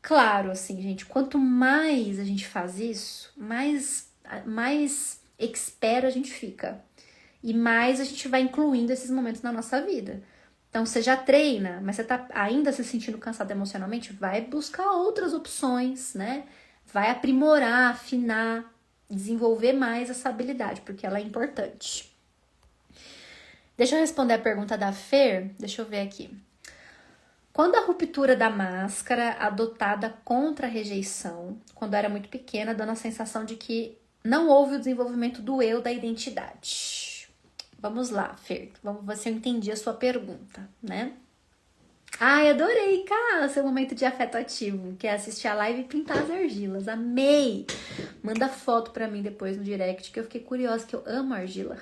Claro, assim, gente, quanto mais a gente faz isso, mais expert a gente fica. E mais a gente vai incluindo esses momentos na nossa vida. Então, você já treina, mas você tá ainda se sentindo cansado emocionalmente, vai buscar outras opções, né? Vai aprimorar, afinar, desenvolver mais essa habilidade, porque ela é importante. Deixa eu responder a pergunta da Fer, deixa eu ver aqui. Quando a ruptura da máscara adotada contra a rejeição, quando eu era muito pequena, dando a sensação de que não houve o desenvolvimento do eu da identidade. Vamos lá, Fer, vamos ver se eu entendi a sua pergunta, né? Ai, adorei, cara, seu momento de afeto ativo, que é assistir a live e pintar as argilas. Amei! Manda foto pra mim depois no direct, que eu fiquei curiosa, que eu amo argila.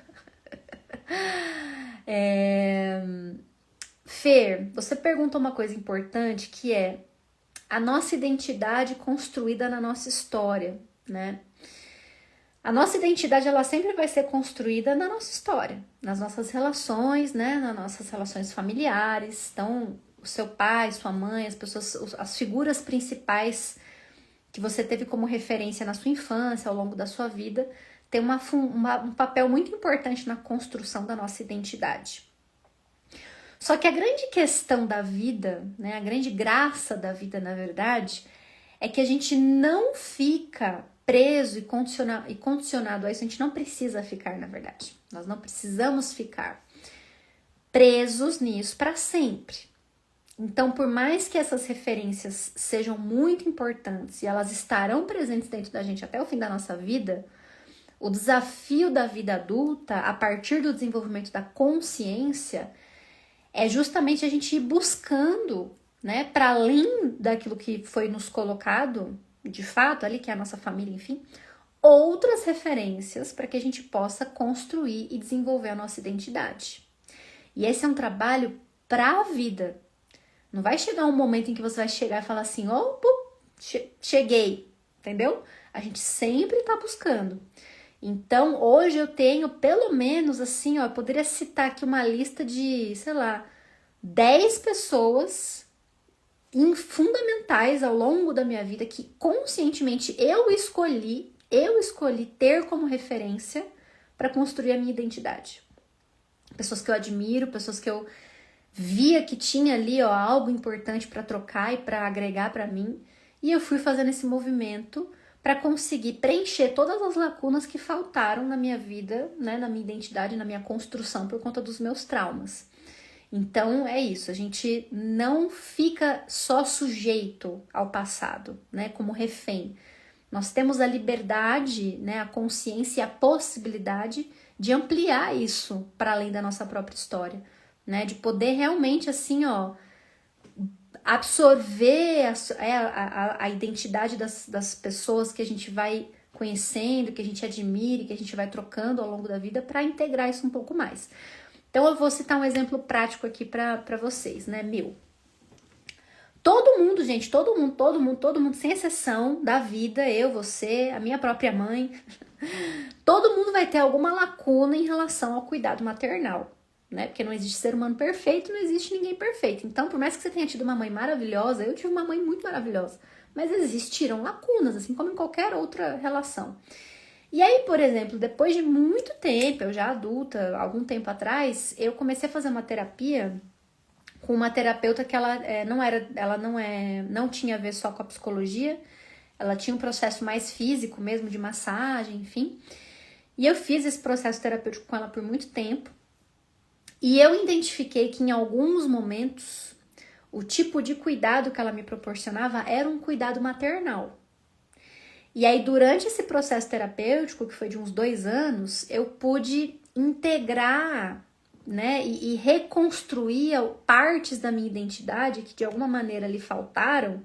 Fer, você pergunta uma coisa importante, que é a nossa identidade construída na nossa história, né? A nossa identidade, ela sempre vai ser construída na nossa história, nas nossas relações, né? Nas nossas relações familiares. Então, o seu pai, sua mãe, as pessoas, as figuras principais que você teve como referência na sua infância, ao longo da sua vida, tem um papel muito importante na construção da nossa identidade. Só que a grande questão da vida, né? A grande graça da vida, na verdade, é que a gente não fica preso e condicionado a isso, a gente não precisa ficar, na verdade. Nós não precisamos ficar presos nisso para sempre. Então, por mais que essas referências sejam muito importantes e elas estarão presentes dentro da gente até o fim da nossa vida, o desafio da vida adulta, a partir do desenvolvimento da consciência, é justamente a gente ir buscando, né, para além daquilo que foi nos colocado, de fato, ali, que é a nossa família, enfim, outras referências para que a gente possa construir e desenvolver a nossa identidade. E esse é um trabalho para a vida. Não vai chegar um momento em que você vai chegar e falar assim, cheguei, entendeu? A gente sempre está buscando. Então, hoje eu tenho pelo menos assim, eu poderia citar aqui uma lista de, sei lá, 10 pessoas fundamentais ao longo da minha vida que conscientemente eu escolhi ter como referência para construir a minha identidade. Pessoas que eu admiro, pessoas que eu via que tinha ali algo importante para trocar e para agregar para mim, e eu fui fazendo esse movimento para conseguir preencher todas as lacunas que faltaram na minha vida, né, na minha identidade, na minha construção por conta dos meus traumas. Então é isso, a gente não fica só sujeito ao passado, né, como refém. Nós temos a liberdade, né, a consciência e a possibilidade de ampliar isso para além da nossa própria história, né, de poder realmente assim, absorver a identidade das pessoas que a gente vai conhecendo, que a gente admira, que a gente vai trocando ao longo da vida para integrar isso um pouco mais. Então eu vou citar um exemplo prático aqui para vocês, né, Todo mundo, gente, todo mundo, sem exceção da vida, eu, você, a minha própria mãe, todo mundo vai ter alguma lacuna em relação ao cuidado maternal, né? Porque não existe ser humano perfeito, não existe ninguém perfeito. Então, por mais que você tenha tido uma mãe maravilhosa, eu tive uma mãe muito maravilhosa, mas existiram lacunas, assim como em qualquer outra relação. E aí, por exemplo, depois de muito tempo, eu já adulta, algum tempo atrás, eu comecei a fazer uma terapia com uma terapeuta que ela não tinha a ver só com a psicologia, ela tinha um processo mais físico mesmo, de massagem, enfim. E eu fiz esse processo terapêutico com ela por muito tempo. E eu identifiquei que em alguns momentos, o tipo de cuidado que ela me proporcionava era um cuidado maternal. E aí, durante esse processo terapêutico, que foi de uns 2 anos, eu pude integrar, né, e reconstruir partes da minha identidade que de alguma maneira lhe faltaram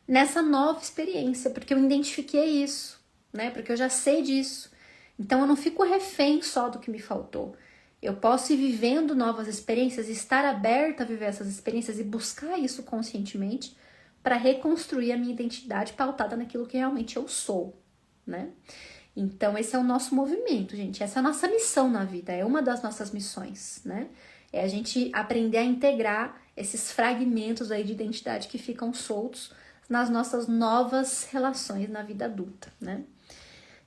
nessa nova experiência, porque eu identifiquei isso, né, porque eu já sei disso. Então eu não fico refém só do que me faltou. Eu posso ir vivendo novas experiências, estar aberta a viver essas experiências e buscar isso conscientemente para reconstruir a minha identidade pautada naquilo que realmente eu sou, né? Então, esse é o nosso movimento, gente. Essa é a nossa missão na vida, é uma das nossas missões, né? É a gente aprender a integrar esses fragmentos aí de identidade que ficam soltos nas nossas novas relações na vida adulta, né?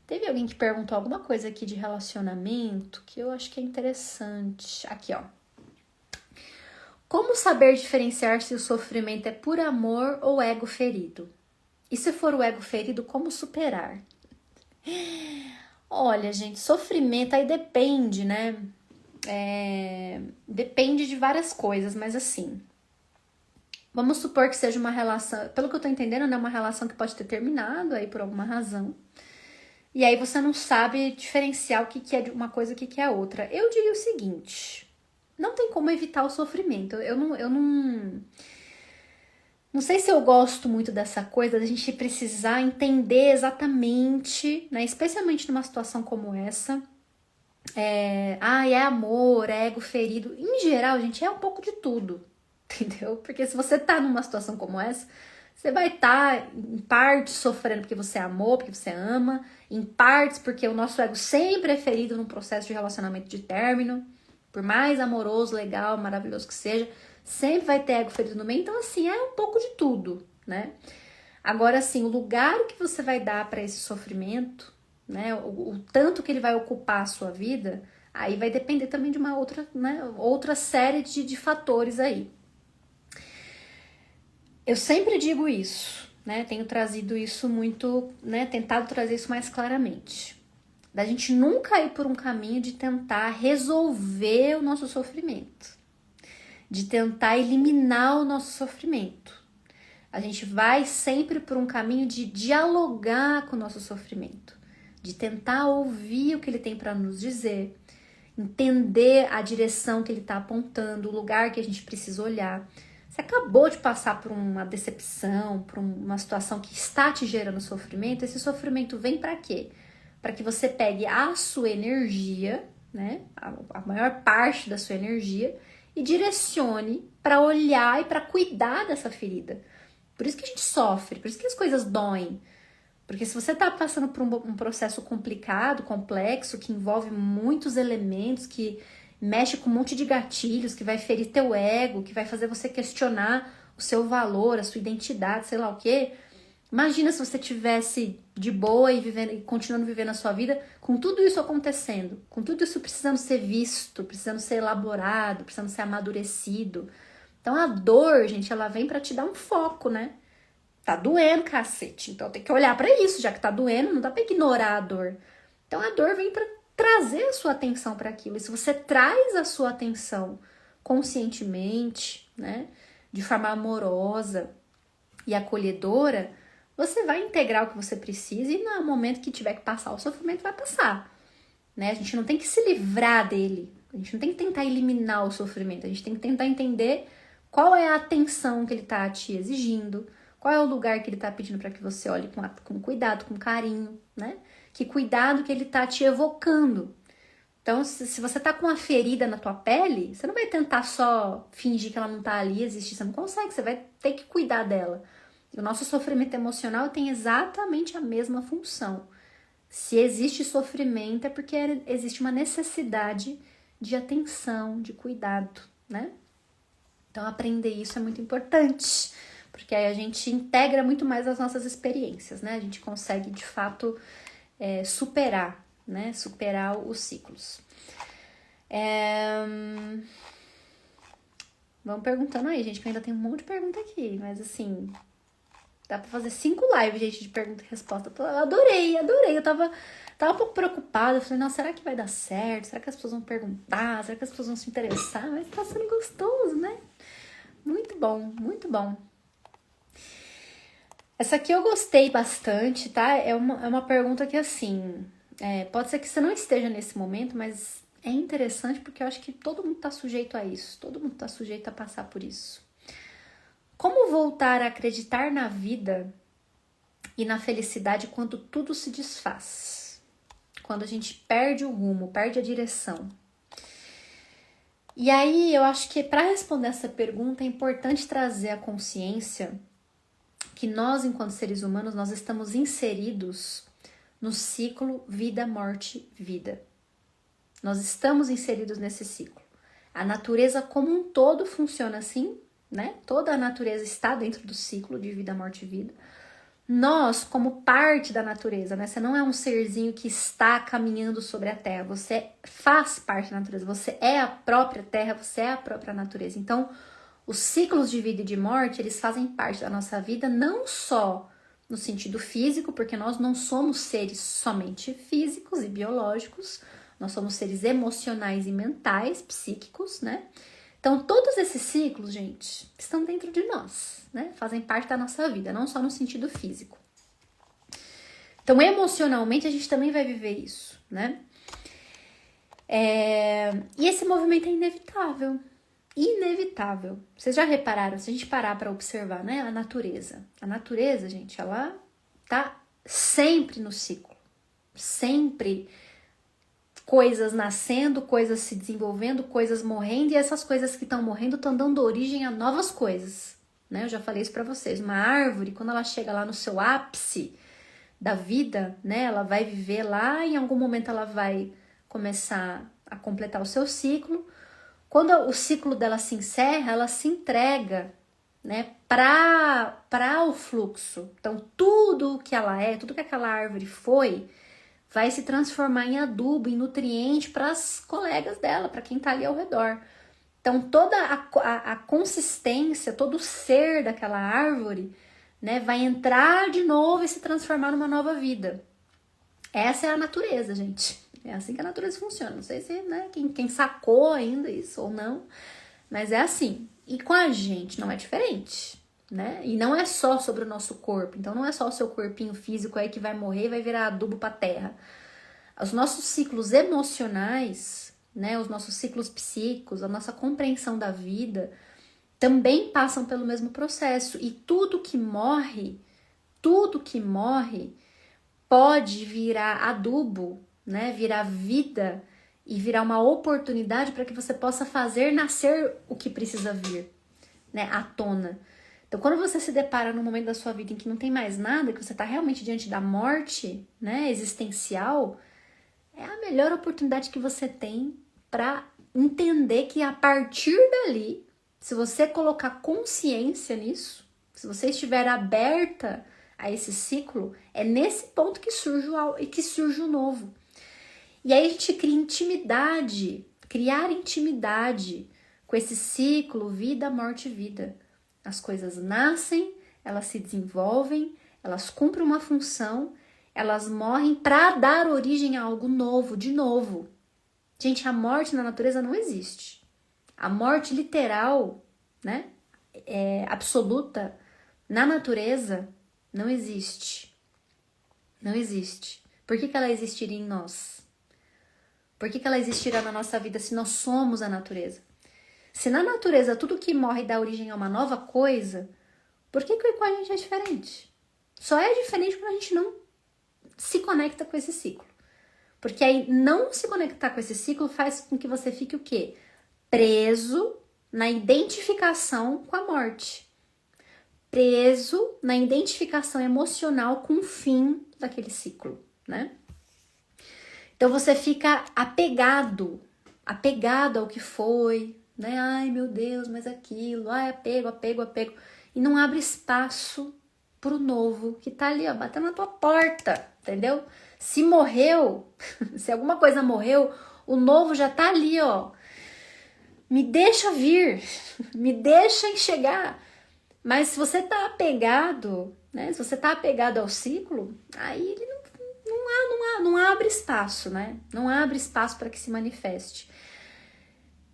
Teve alguém que perguntou alguma coisa aqui de relacionamento que eu acho que é interessante. Aqui, ó. Como saber diferenciar se o sofrimento é por amor ou ego ferido? E se for o ego ferido, como superar? Olha, gente, sofrimento aí depende, né? Depende de várias coisas, mas assim, vamos supor que seja uma relação, pelo que eu tô entendendo, né? Uma relação que pode ter terminado aí por alguma razão. E aí você não sabe diferenciar o que é de uma coisa e o que é outra. Eu diria o seguinte: não tem como evitar o sofrimento. Eu não sei se eu gosto muito dessa coisa da gente precisar entender exatamente, né? Especialmente numa situação como essa. É amor, é ego ferido. Em geral, gente, é um pouco de tudo, entendeu? Porque se você tá numa situação como essa, você vai estar, em parte, sofrendo porque você amou, porque você ama, em partes porque o nosso ego sempre é ferido num processo de relacionamento de término, por mais amoroso, legal, maravilhoso que seja, sempre vai ter ego ferido no meio. Então, assim, é um pouco de tudo, né? Agora, assim, o lugar que você vai dar para esse sofrimento, né? O tanto que ele vai ocupar a sua vida, aí vai depender também de uma outra, né? Outra série de fatores aí. Eu sempre digo isso, né? Tenho trazido isso muito, né? Tentado trazer isso mais claramente. Da gente nunca ir por um caminho de tentar resolver o nosso sofrimento, de tentar eliminar o nosso sofrimento. A gente vai sempre por um caminho de dialogar com o nosso sofrimento, de tentar ouvir o que ele tem para nos dizer, entender a direção que ele está apontando, o lugar que a gente precisa olhar. Você acabou de passar por uma decepção, por uma situação que está te gerando sofrimento. Esse sofrimento vem para quê? Para que você pegue a sua energia, né, a maior parte da sua energia, e direcione para olhar e para cuidar dessa ferida. Por isso que a gente sofre, por isso que as coisas doem. Porque se você está passando por um processo complicado, complexo, que envolve muitos elementos, que mexe com um monte de gatilhos, que vai ferir teu ego, que vai fazer você questionar o seu valor, a sua identidade, sei lá o quê. Imagina se você tivesse de boa e continuando vivendo a sua vida com tudo isso acontecendo, com tudo isso precisando ser visto, precisando ser elaborado, precisando ser amadurecido. Então a dor, gente, ela vem pra te dar um foco, né? Tá doendo, cacete. Então tem que olhar pra isso, já que tá doendo, não dá pra ignorar a dor. Então a dor vem pra trazer a sua atenção para aquilo. E se você traz a sua atenção conscientemente, né, de forma amorosa e acolhedora, você vai integrar o que você precisa e no momento que tiver que passar o sofrimento, vai passar. Né? A gente não tem que se livrar dele. A gente não tem que tentar eliminar o sofrimento. A gente tem que tentar entender qual é a atenção que ele está te exigindo, qual é o lugar que ele está pedindo para que você olhe com cuidado, com carinho, né? Que cuidado que ele está te evocando. Então, se você tá com uma ferida na tua pele, você não vai tentar só fingir que ela não tá ali, existir. Você não consegue, você vai ter que cuidar dela. E o nosso sofrimento emocional tem exatamente a mesma função. Se existe sofrimento é porque existe uma necessidade de atenção, de cuidado, né? Então, aprender isso é muito importante, porque aí a gente integra muito mais as nossas experiências, né? A gente consegue, de fato, superar, né? Superar os ciclos. Vamos perguntando aí, gente, que ainda tem um monte de pergunta aqui, mas assim, dá pra fazer 5 lives, gente, de pergunta e resposta. Eu adorei. Eu tava um pouco preocupada. Eu falei, nossa, será que vai dar certo? Será que as pessoas vão perguntar? Será que as pessoas vão se interessar? Mas tá sendo gostoso, né? Muito bom, muito bom. Essa aqui eu gostei bastante, tá? É uma pergunta que, assim, pode ser que você não esteja nesse momento, mas é interessante porque eu acho que todo mundo tá sujeito a isso. Todo mundo tá sujeito a passar por isso. Como voltar a acreditar na vida e na felicidade quando tudo se desfaz? Quando a gente perde o rumo, perde a direção. E aí, eu acho que para responder essa pergunta é importante trazer a consciência que nós, enquanto seres humanos, nós estamos inseridos no ciclo vida, morte, vida. Nós estamos inseridos nesse ciclo. A natureza como um todo funciona assim, né? Toda a natureza está dentro do ciclo de vida, morte e vida. Nós, como parte da natureza, né? Você não é um serzinho que está caminhando sobre a terra. Você faz parte da natureza. Você é a própria terra, você é a própria natureza. Então, os ciclos de vida e de morte, eles fazem parte da nossa vida, não só no sentido físico, porque nós não somos seres somente físicos e biológicos, nós somos seres emocionais e mentais, psíquicos, né? Então, todos esses ciclos, gente, estão dentro de nós, né? Fazem parte da nossa vida, não só no sentido físico. Então, emocionalmente, a gente também vai viver isso, né? E esse movimento é inevitável. Inevitável. Vocês já repararam, se a gente parar para observar, né? A natureza, gente, ela tá sempre no ciclo. Sempre coisas nascendo, coisas se desenvolvendo, coisas morrendo, e essas coisas que estão morrendo estão dando origem a novas coisas, né? Eu já falei isso para vocês. Uma árvore, quando ela chega lá no seu ápice da vida, né? Ela vai viver lá e em algum momento ela vai começar a completar o seu ciclo. Quando o ciclo dela se encerra, ela se entrega, né, para o fluxo. Então, tudo que ela é, tudo que aquela árvore foi, vai se transformar em adubo, em nutriente para as colegas dela, para quem está ali ao redor. Então, toda a consistência, todo o ser daquela árvore né, vai entrar de novo e se transformar numa nova vida. Essa é a natureza, gente. É assim que a natureza funciona. Não sei se, né, quem sacou ainda isso ou não, mas é assim. E com a gente não é diferente, né? E não é só sobre o nosso corpo. Então não é só o seu corpinho físico aí que vai morrer e vai virar adubo pra terra. Os nossos ciclos emocionais, né, os nossos ciclos psíquicos, a nossa compreensão da vida também passam pelo mesmo processo. E tudo que morre pode virar adubo, né? Virar vida e virar uma oportunidade para que você possa fazer nascer o que precisa vir, né? À tona. Então, quando você se depara num momento da sua vida em que não tem mais nada, que você está realmente diante da morte, né, existencial, é a melhor oportunidade que você tem para entender que a partir dali, se você colocar consciência nisso, se você estiver aberta a esse ciclo, é nesse ponto que surge o novo. E aí a gente cria intimidade, criar intimidade com esse ciclo, vida, morte, vida. As coisas nascem, elas se desenvolvem, elas cumprem uma função, elas morrem para dar origem a algo novo, de novo. Gente, a morte na natureza não existe. A morte literal, né, absoluta, na natureza, não existe. Não existe. Por que ela existiria em nós? Por que ela existirá na nossa vida se nós somos a natureza? Se na natureza tudo que morre dá origem a uma nova coisa, por que com a gente é diferente? Só é diferente quando a gente não se conecta com esse ciclo. Porque aí não se conectar com esse ciclo faz com que você fique o quê? Preso na identificação com a morte. Preso na identificação emocional com o fim daquele ciclo, né? Então você fica apegado ao que foi, né? Ai, meu Deus, mas aquilo, ai, apego. E não abre espaço pro novo que tá ali, ó, batendo na tua porta, entendeu? Se morreu, se alguma coisa morreu, o novo já tá ali, ó. Me deixa vir, me deixa enxergar. Mas se você tá apegado, né? Se você tá apegado ao ciclo, aí ele não abre espaço, né? Não abre espaço para que se manifeste.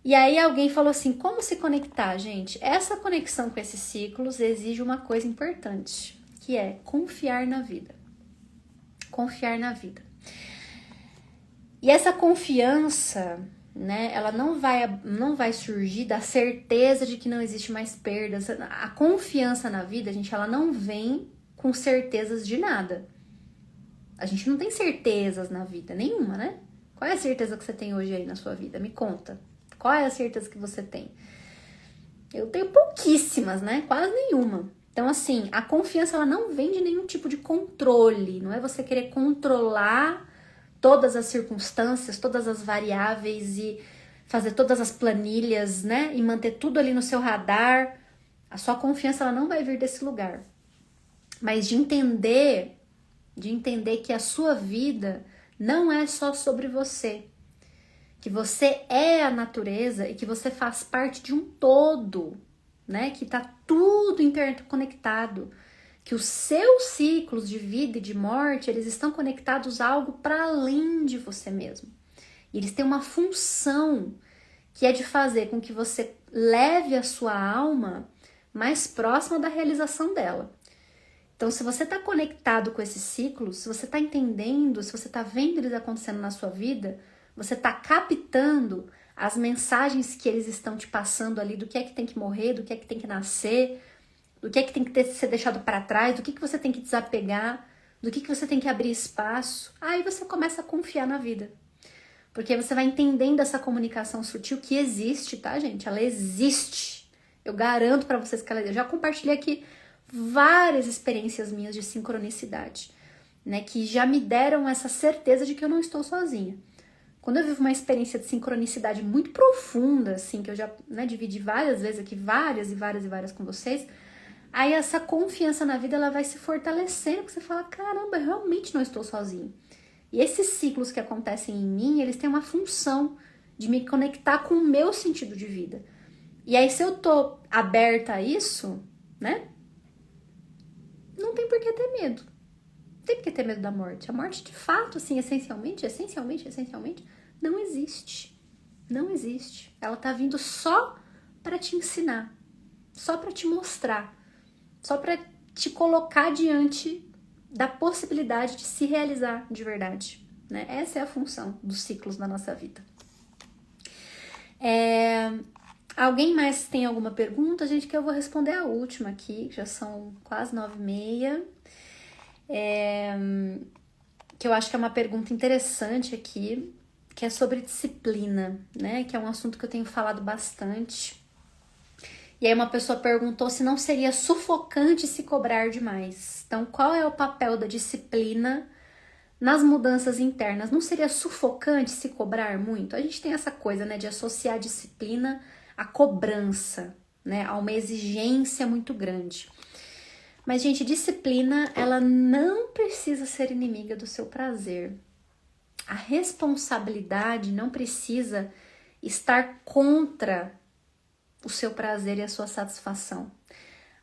E aí alguém falou assim, como se conectar, gente? Essa conexão com esses ciclos exige uma coisa importante, que é confiar na vida. Confiar na vida. E essa confiança, né, ela não vai surgir da certeza de que não existe mais perdas. A confiança na vida, gente, ela não vem com certezas de nada. A gente não tem certezas na vida, nenhuma, né? Qual é a certeza que você tem hoje aí na sua vida? Me conta. Qual é a certeza que você tem? Eu tenho pouquíssimas, né? Quase nenhuma. Então, assim, a confiança, ela não vem de nenhum tipo de controle. Não é você querer controlar todas as circunstâncias, todas as variáveis e fazer todas as planilhas, né? E manter tudo ali no seu radar. A sua confiança, ela não vai vir desse lugar. Mas de entender que a sua vida não é só sobre você. Que você é a natureza e que você faz parte de um todo, né? Que tá tudo interconectado. Que os seus ciclos de vida e de morte, eles estão conectados a algo para além de você mesmo. E eles têm uma função que é de fazer com que você leve a sua alma mais próxima da realização dela. Então, se você está conectado com esses ciclos, se você está entendendo, se você está vendo eles acontecendo na sua vida, você está captando as mensagens que eles estão te passando ali, do que é que tem que morrer, do que é que tem que nascer, do que é que tem que ser deixado para trás, do que você tem que desapegar, do que você tem que abrir espaço. Aí você começa a confiar na vida. Porque você vai entendendo essa comunicação sutil que existe, tá, gente? Ela existe. Eu garanto para vocês que ela existe. Eu já compartilhei aqui várias experiências minhas de sincronicidade, né, que já me deram essa certeza de que eu não estou sozinha. Quando eu vivo uma experiência de sincronicidade muito profunda, assim, que eu já, né, dividi várias vezes aqui, várias com vocês, aí essa confiança na vida, ela vai se fortalecendo, porque você fala, caramba, eu realmente não estou sozinho. E esses ciclos que acontecem em mim, eles têm uma função de me conectar com o meu sentido de vida. E aí, se eu tô aberta a isso, né, não tem por que ter medo. Não tem por que ter medo da morte. A morte, de fato, assim, essencialmente, não existe. Não existe. Ela tá vindo só para te ensinar, só para te mostrar, só para te colocar diante da possibilidade de se realizar de verdade, né? Essa é a função dos ciclos na nossa vida. Alguém mais tem alguma pergunta, gente, que eu vou responder a última aqui, já são quase 9h30. Que eu acho que é uma pergunta interessante aqui, que é sobre disciplina, né? Que é um assunto que eu tenho falado bastante. E aí uma pessoa perguntou se não seria sufocante se cobrar demais. Então, qual é o papel da disciplina nas mudanças internas? Não seria sufocante se cobrar muito? A gente tem essa coisa, né, de associar a disciplina à cobrança, né, a uma exigência muito grande. Mas, gente, disciplina, ela não precisa ser inimiga do seu prazer. A responsabilidade não precisa estar contra o seu prazer e a sua satisfação.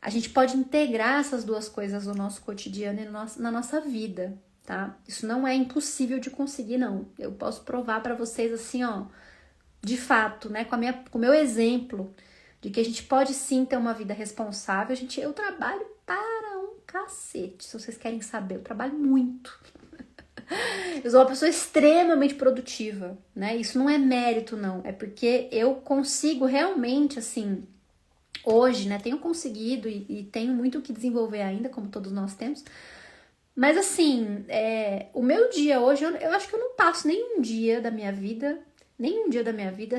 A gente pode integrar essas duas coisas no nosso cotidiano e na nossa vida, tá? Isso não é impossível de conseguir, não. Eu posso provar para vocês assim, ó, de fato, né, com o meu exemplo, de que a gente pode sim ter uma vida responsável. Eu trabalho para um cacete, se vocês querem saber, eu trabalho muito. Eu sou uma pessoa extremamente produtiva, né? Isso não é mérito, não. É porque eu consigo realmente, assim, hoje, né? Tenho conseguido e tenho muito o que desenvolver ainda, como todos nós temos. Mas, assim, o meu dia hoje, eu acho que eu não passo nenhum dia da minha vida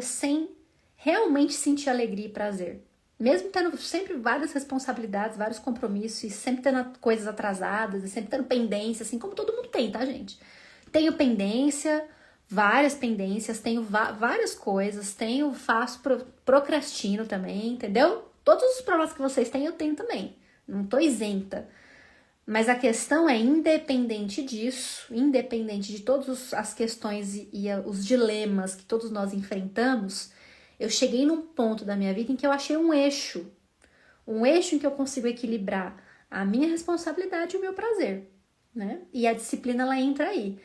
sem realmente sentir alegria e prazer. Mesmo tendo sempre várias responsabilidades, vários compromissos, e sempre tendo coisas atrasadas, e sempre tendo pendência, assim como todo mundo tem, tá, gente? Tenho pendência, várias pendências, tenho várias coisas, procrastino também, entendeu? Todos os problemas que vocês têm, eu tenho também. Não tô isenta. Mas a questão é, independente disso, independente de todas as questões e os dilemas que todos nós enfrentamos, eu cheguei num ponto da minha vida em que eu achei um eixo em que eu consigo equilibrar a minha responsabilidade e o meu prazer, né? E a disciplina, ela entra aí.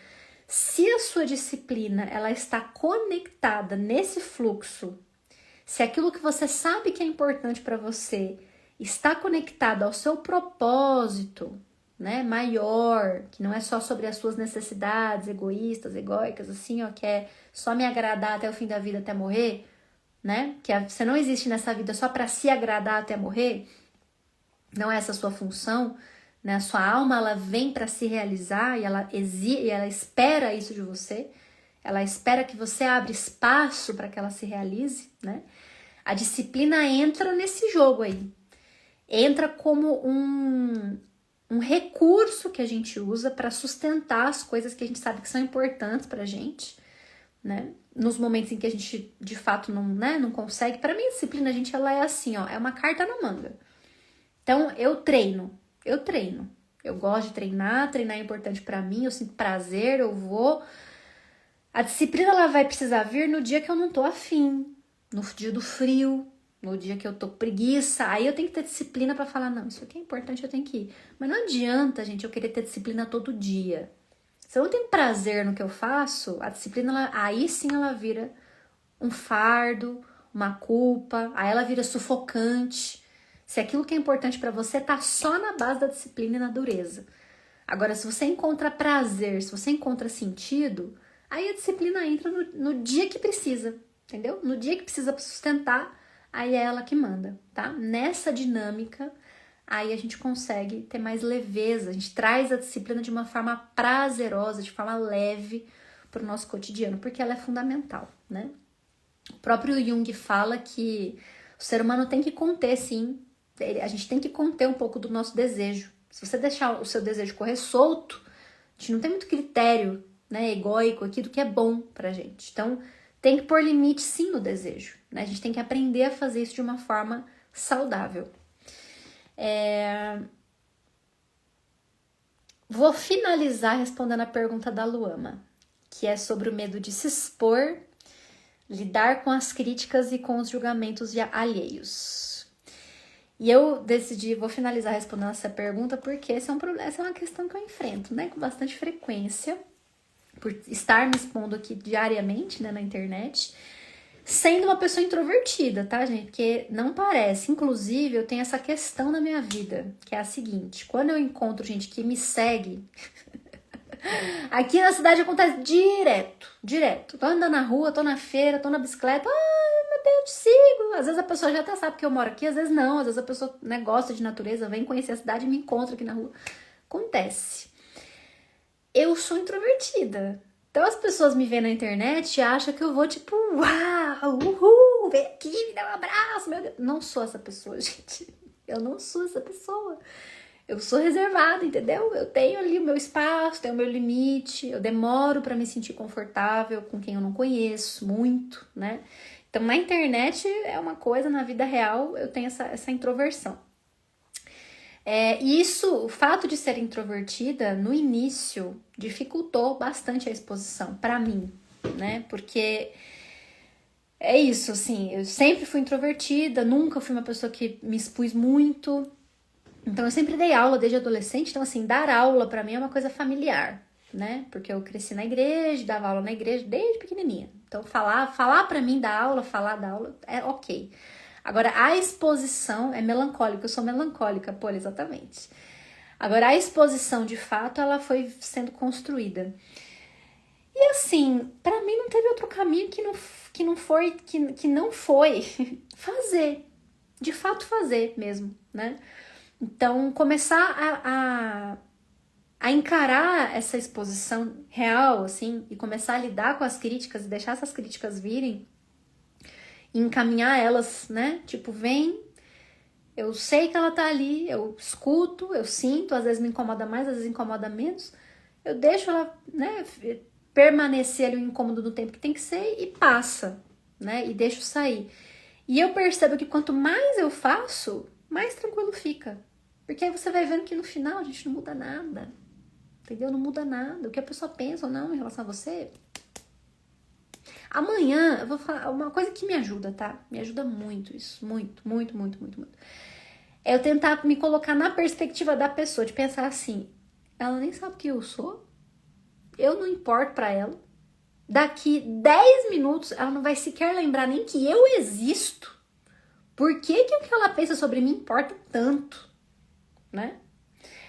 Se a sua disciplina, ela está conectada nesse fluxo, se aquilo que você sabe que é importante para você está conectado ao seu propósito, né, maior, que não é só sobre as suas necessidades egoístas, egóicas, assim, ó, que é só me agradar até o fim da vida, até morrer, né? Que você não existe nessa vida só para se agradar até morrer. Não é essa a sua função, né? A sua alma, ela vem para se realizar e ela espera isso de você. Ela espera que você abra espaço para que ela se realize, né? A disciplina entra nesse jogo aí. Entra como um recurso que a gente usa para sustentar as coisas que a gente sabe que são importantes pra gente, né? Nos momentos em que a gente, de fato, não consegue. Para mim, a disciplina, gente, ela é assim, ó, é uma carta na manga. Então, eu treino. Eu gosto de treinar é importante para mim, eu sinto prazer, eu vou. A disciplina, ela vai precisar vir no dia que eu não tô afim, no dia do frio, no dia que eu tô preguiça. Aí eu tenho que ter disciplina para falar, não, isso aqui é importante, eu tenho que ir. Mas não adianta, gente, eu querer ter disciplina todo dia. Se eu não tenho prazer no que eu faço, a disciplina, aí sim ela vira um fardo, uma culpa, aí ela vira sufocante. Se aquilo que é importante para você tá só na base da disciplina e na dureza. Agora, se você encontra prazer, se você encontra sentido, aí a disciplina entra no dia que precisa, entendeu? No dia que precisa sustentar, aí é ela que manda, tá? Nessa dinâmica, aí a gente consegue ter mais leveza, a gente traz a disciplina de uma forma prazerosa, de forma leve para o nosso cotidiano, porque ela é fundamental, né? O próprio Jung fala que o ser humano tem que conter, sim, a gente tem que conter um pouco do nosso desejo. Se você deixar o seu desejo correr solto, a gente não tem muito critério, né, egóico aqui do que é bom pra gente. Então, tem que pôr limite, sim, no desejo, né? A gente tem que aprender a fazer isso de uma forma saudável. Vou finalizar respondendo a pergunta da Luama, que é sobre o medo de se expor, lidar com as críticas e com os julgamentos alheios. E eu decidi, vou finalizar respondendo essa pergunta, porque esse é um problema, essa é uma questão que eu enfrento, né, com bastante frequência, por estar me expondo aqui diariamente, né, na internet, sendo uma pessoa introvertida, tá, gente? Porque não parece. Inclusive, eu tenho essa questão na minha vida, que é a seguinte: quando eu encontro gente que me segue, aqui na cidade acontece direto. Tô andando na rua, tô na feira, tô na bicicleta, ai meu Deus, eu te sigo. Às vezes a pessoa já até sabe que eu moro aqui, às vezes não. Às vezes a pessoa, né, gosta de natureza, vem conhecer a cidade e me encontra aqui na rua. Acontece. Eu sou introvertida. Então as pessoas me veem na internet e acham que eu vou tipo, uau, uhul, vem aqui, me dá um abraço, meu Deus. Não sou essa pessoa, gente. Eu não sou essa pessoa. Eu sou reservada, entendeu? Eu tenho ali o meu espaço, tenho o meu limite, eu demoro pra me sentir confortável com quem eu não conheço muito, né? Então na internet é uma coisa, na vida real eu tenho essa introversão. O fato de ser introvertida, no início, dificultou bastante a exposição pra mim, né? Porque é isso, assim, eu sempre fui introvertida, nunca fui uma pessoa que me expus muito. Então, eu sempre dei aula desde adolescente, então, assim, dar aula pra mim é uma coisa familiar, né? Porque eu cresci na igreja, dava aula na igreja desde pequenininha. Então, falar pra mim da aula, falar da aula, é ok. Agora, a exposição é melancólica, eu sou melancólica, pô, exatamente. Agora, a exposição, de fato, ela foi sendo construída. E assim, pra mim não teve outro caminho que não foi fazer. De fato fazer mesmo, né? Então, começar a encarar essa exposição real, assim, e começar a lidar com as críticas e deixar essas críticas virem e encaminhar elas, né? Tipo, vem, eu sei que ela tá ali, eu escuto, eu sinto, às vezes me incomoda mais, às vezes incomoda menos. Eu deixo ela, né, permanecer ali o incômodo do tempo que tem que ser e passa, né? E deixo sair. E eu percebo que quanto mais eu faço, mais tranquilo fica. Porque aí você vai vendo que no final, a gente, não muda nada. Entendeu? Não muda nada. O que a pessoa pensa ou não em relação a você. Amanhã eu vou falar uma coisa que me ajuda, tá? Me ajuda muito isso. Muito. É eu tentar me colocar na perspectiva da pessoa. De pensar assim, ela nem sabe quem eu sou. Eu não importo pra ela. Daqui 10 minutos, ela não vai sequer lembrar nem que eu existo. Por que o que ela pensa sobre mim importa tanto, né?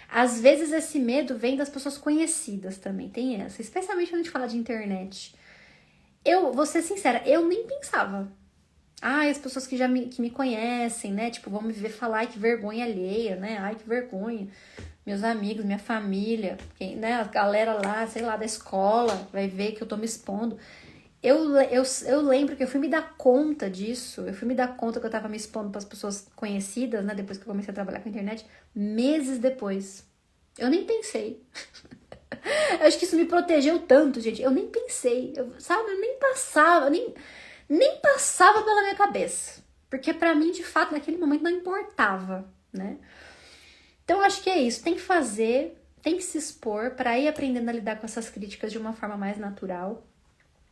Às vezes esse medo vem das pessoas conhecidas também, tem essa. Especialmente quando a gente fala de internet. Eu, vou ser sincera, eu nem pensava. As pessoas que que me conhecem, né? Tipo, vão me ver falar, ai, que vergonha alheia, né? Ai, que vergonha. Meus amigos, minha família, né? A galera lá, sei lá, da escola, vai ver que eu tô me expondo. Eu lembro que eu fui me dar conta disso, eu fui me dar conta que eu tava me expondo para as pessoas conhecidas, né? Depois que eu comecei a trabalhar com a internet, meses depois. Eu nem pensei. Eu acho que isso me protegeu tanto, gente. Eu nem pensei, sabe? Eu nem passava, nem passava pela minha cabeça. Porque pra mim, de fato, naquele momento não importava, né? Então, eu acho que é isso. Tem que fazer, tem que se expor pra ir aprendendo a lidar com essas críticas de uma forma mais natural.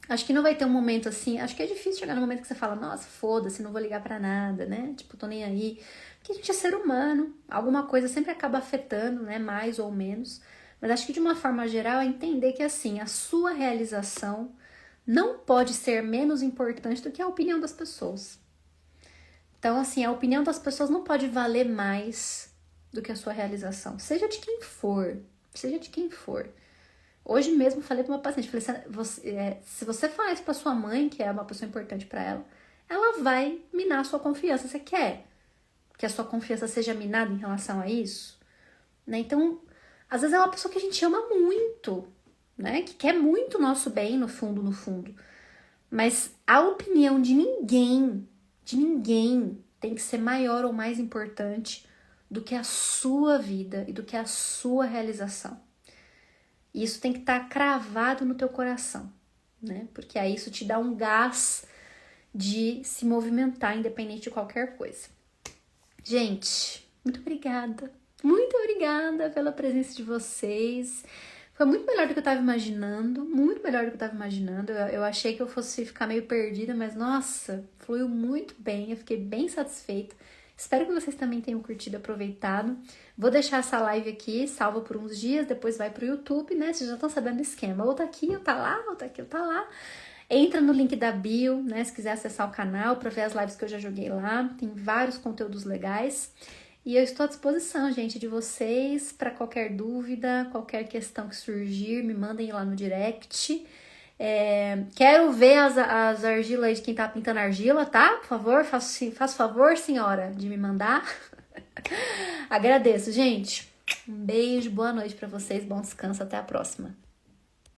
Acho que não vai ter um momento assim, acho que é difícil chegar no momento que você fala, nossa, foda-se, não vou ligar pra nada, né? Tipo, tô nem aí. Porque a gente é ser humano, alguma coisa sempre acaba afetando, né? Mais ou menos. Mas acho que de uma forma geral é entender que assim, a sua realização não pode ser menos importante do que a opinião das pessoas. Então, assim, a opinião das pessoas não pode valer mais do que a sua realização. Seja de quem for, seja de quem for. Hoje mesmo falei para uma paciente, falei, se você fala isso para sua mãe, que é uma pessoa importante para ela vai minar a sua confiança. Você quer que a sua confiança seja minada em relação a isso? Né? Então, às vezes é uma pessoa que a gente ama muito, né? Que quer muito o nosso bem, no fundo. Mas a opinião de ninguém tem que ser maior ou mais importante do que a sua vida e do que a sua realização. E isso tem que estar cravado no teu coração, né? Porque aí isso te dá um gás de se movimentar, independente de qualquer coisa. Gente, muito obrigada. Muito obrigada pela presença de vocês. Foi muito melhor do que eu estava imaginando. Muito melhor do que eu estava imaginando. Eu achei que eu fosse ficar meio perdida, mas nossa, fluiu muito bem. Eu fiquei bem satisfeita. Espero que vocês também tenham curtido e aproveitado. Vou deixar essa live aqui, salva por uns dias, depois vai pro YouTube, né? Vocês já estão sabendo do esquema. Ou tá aqui, ou tá lá, ou tá aqui, ou tá lá. Entra no link da bio, né? Se quiser acessar o canal para ver as lives que eu já joguei lá. Tem vários conteúdos legais. E eu estou à disposição, gente, de vocês, para qualquer dúvida, qualquer questão que surgir, me mandem lá no direct. Quero ver as argilas aí de quem tá pintando argila, tá? Por favor, faça favor, senhora, de me mandar. Agradeço, gente. Um beijo, boa noite para vocês, bom descanso, até a próxima.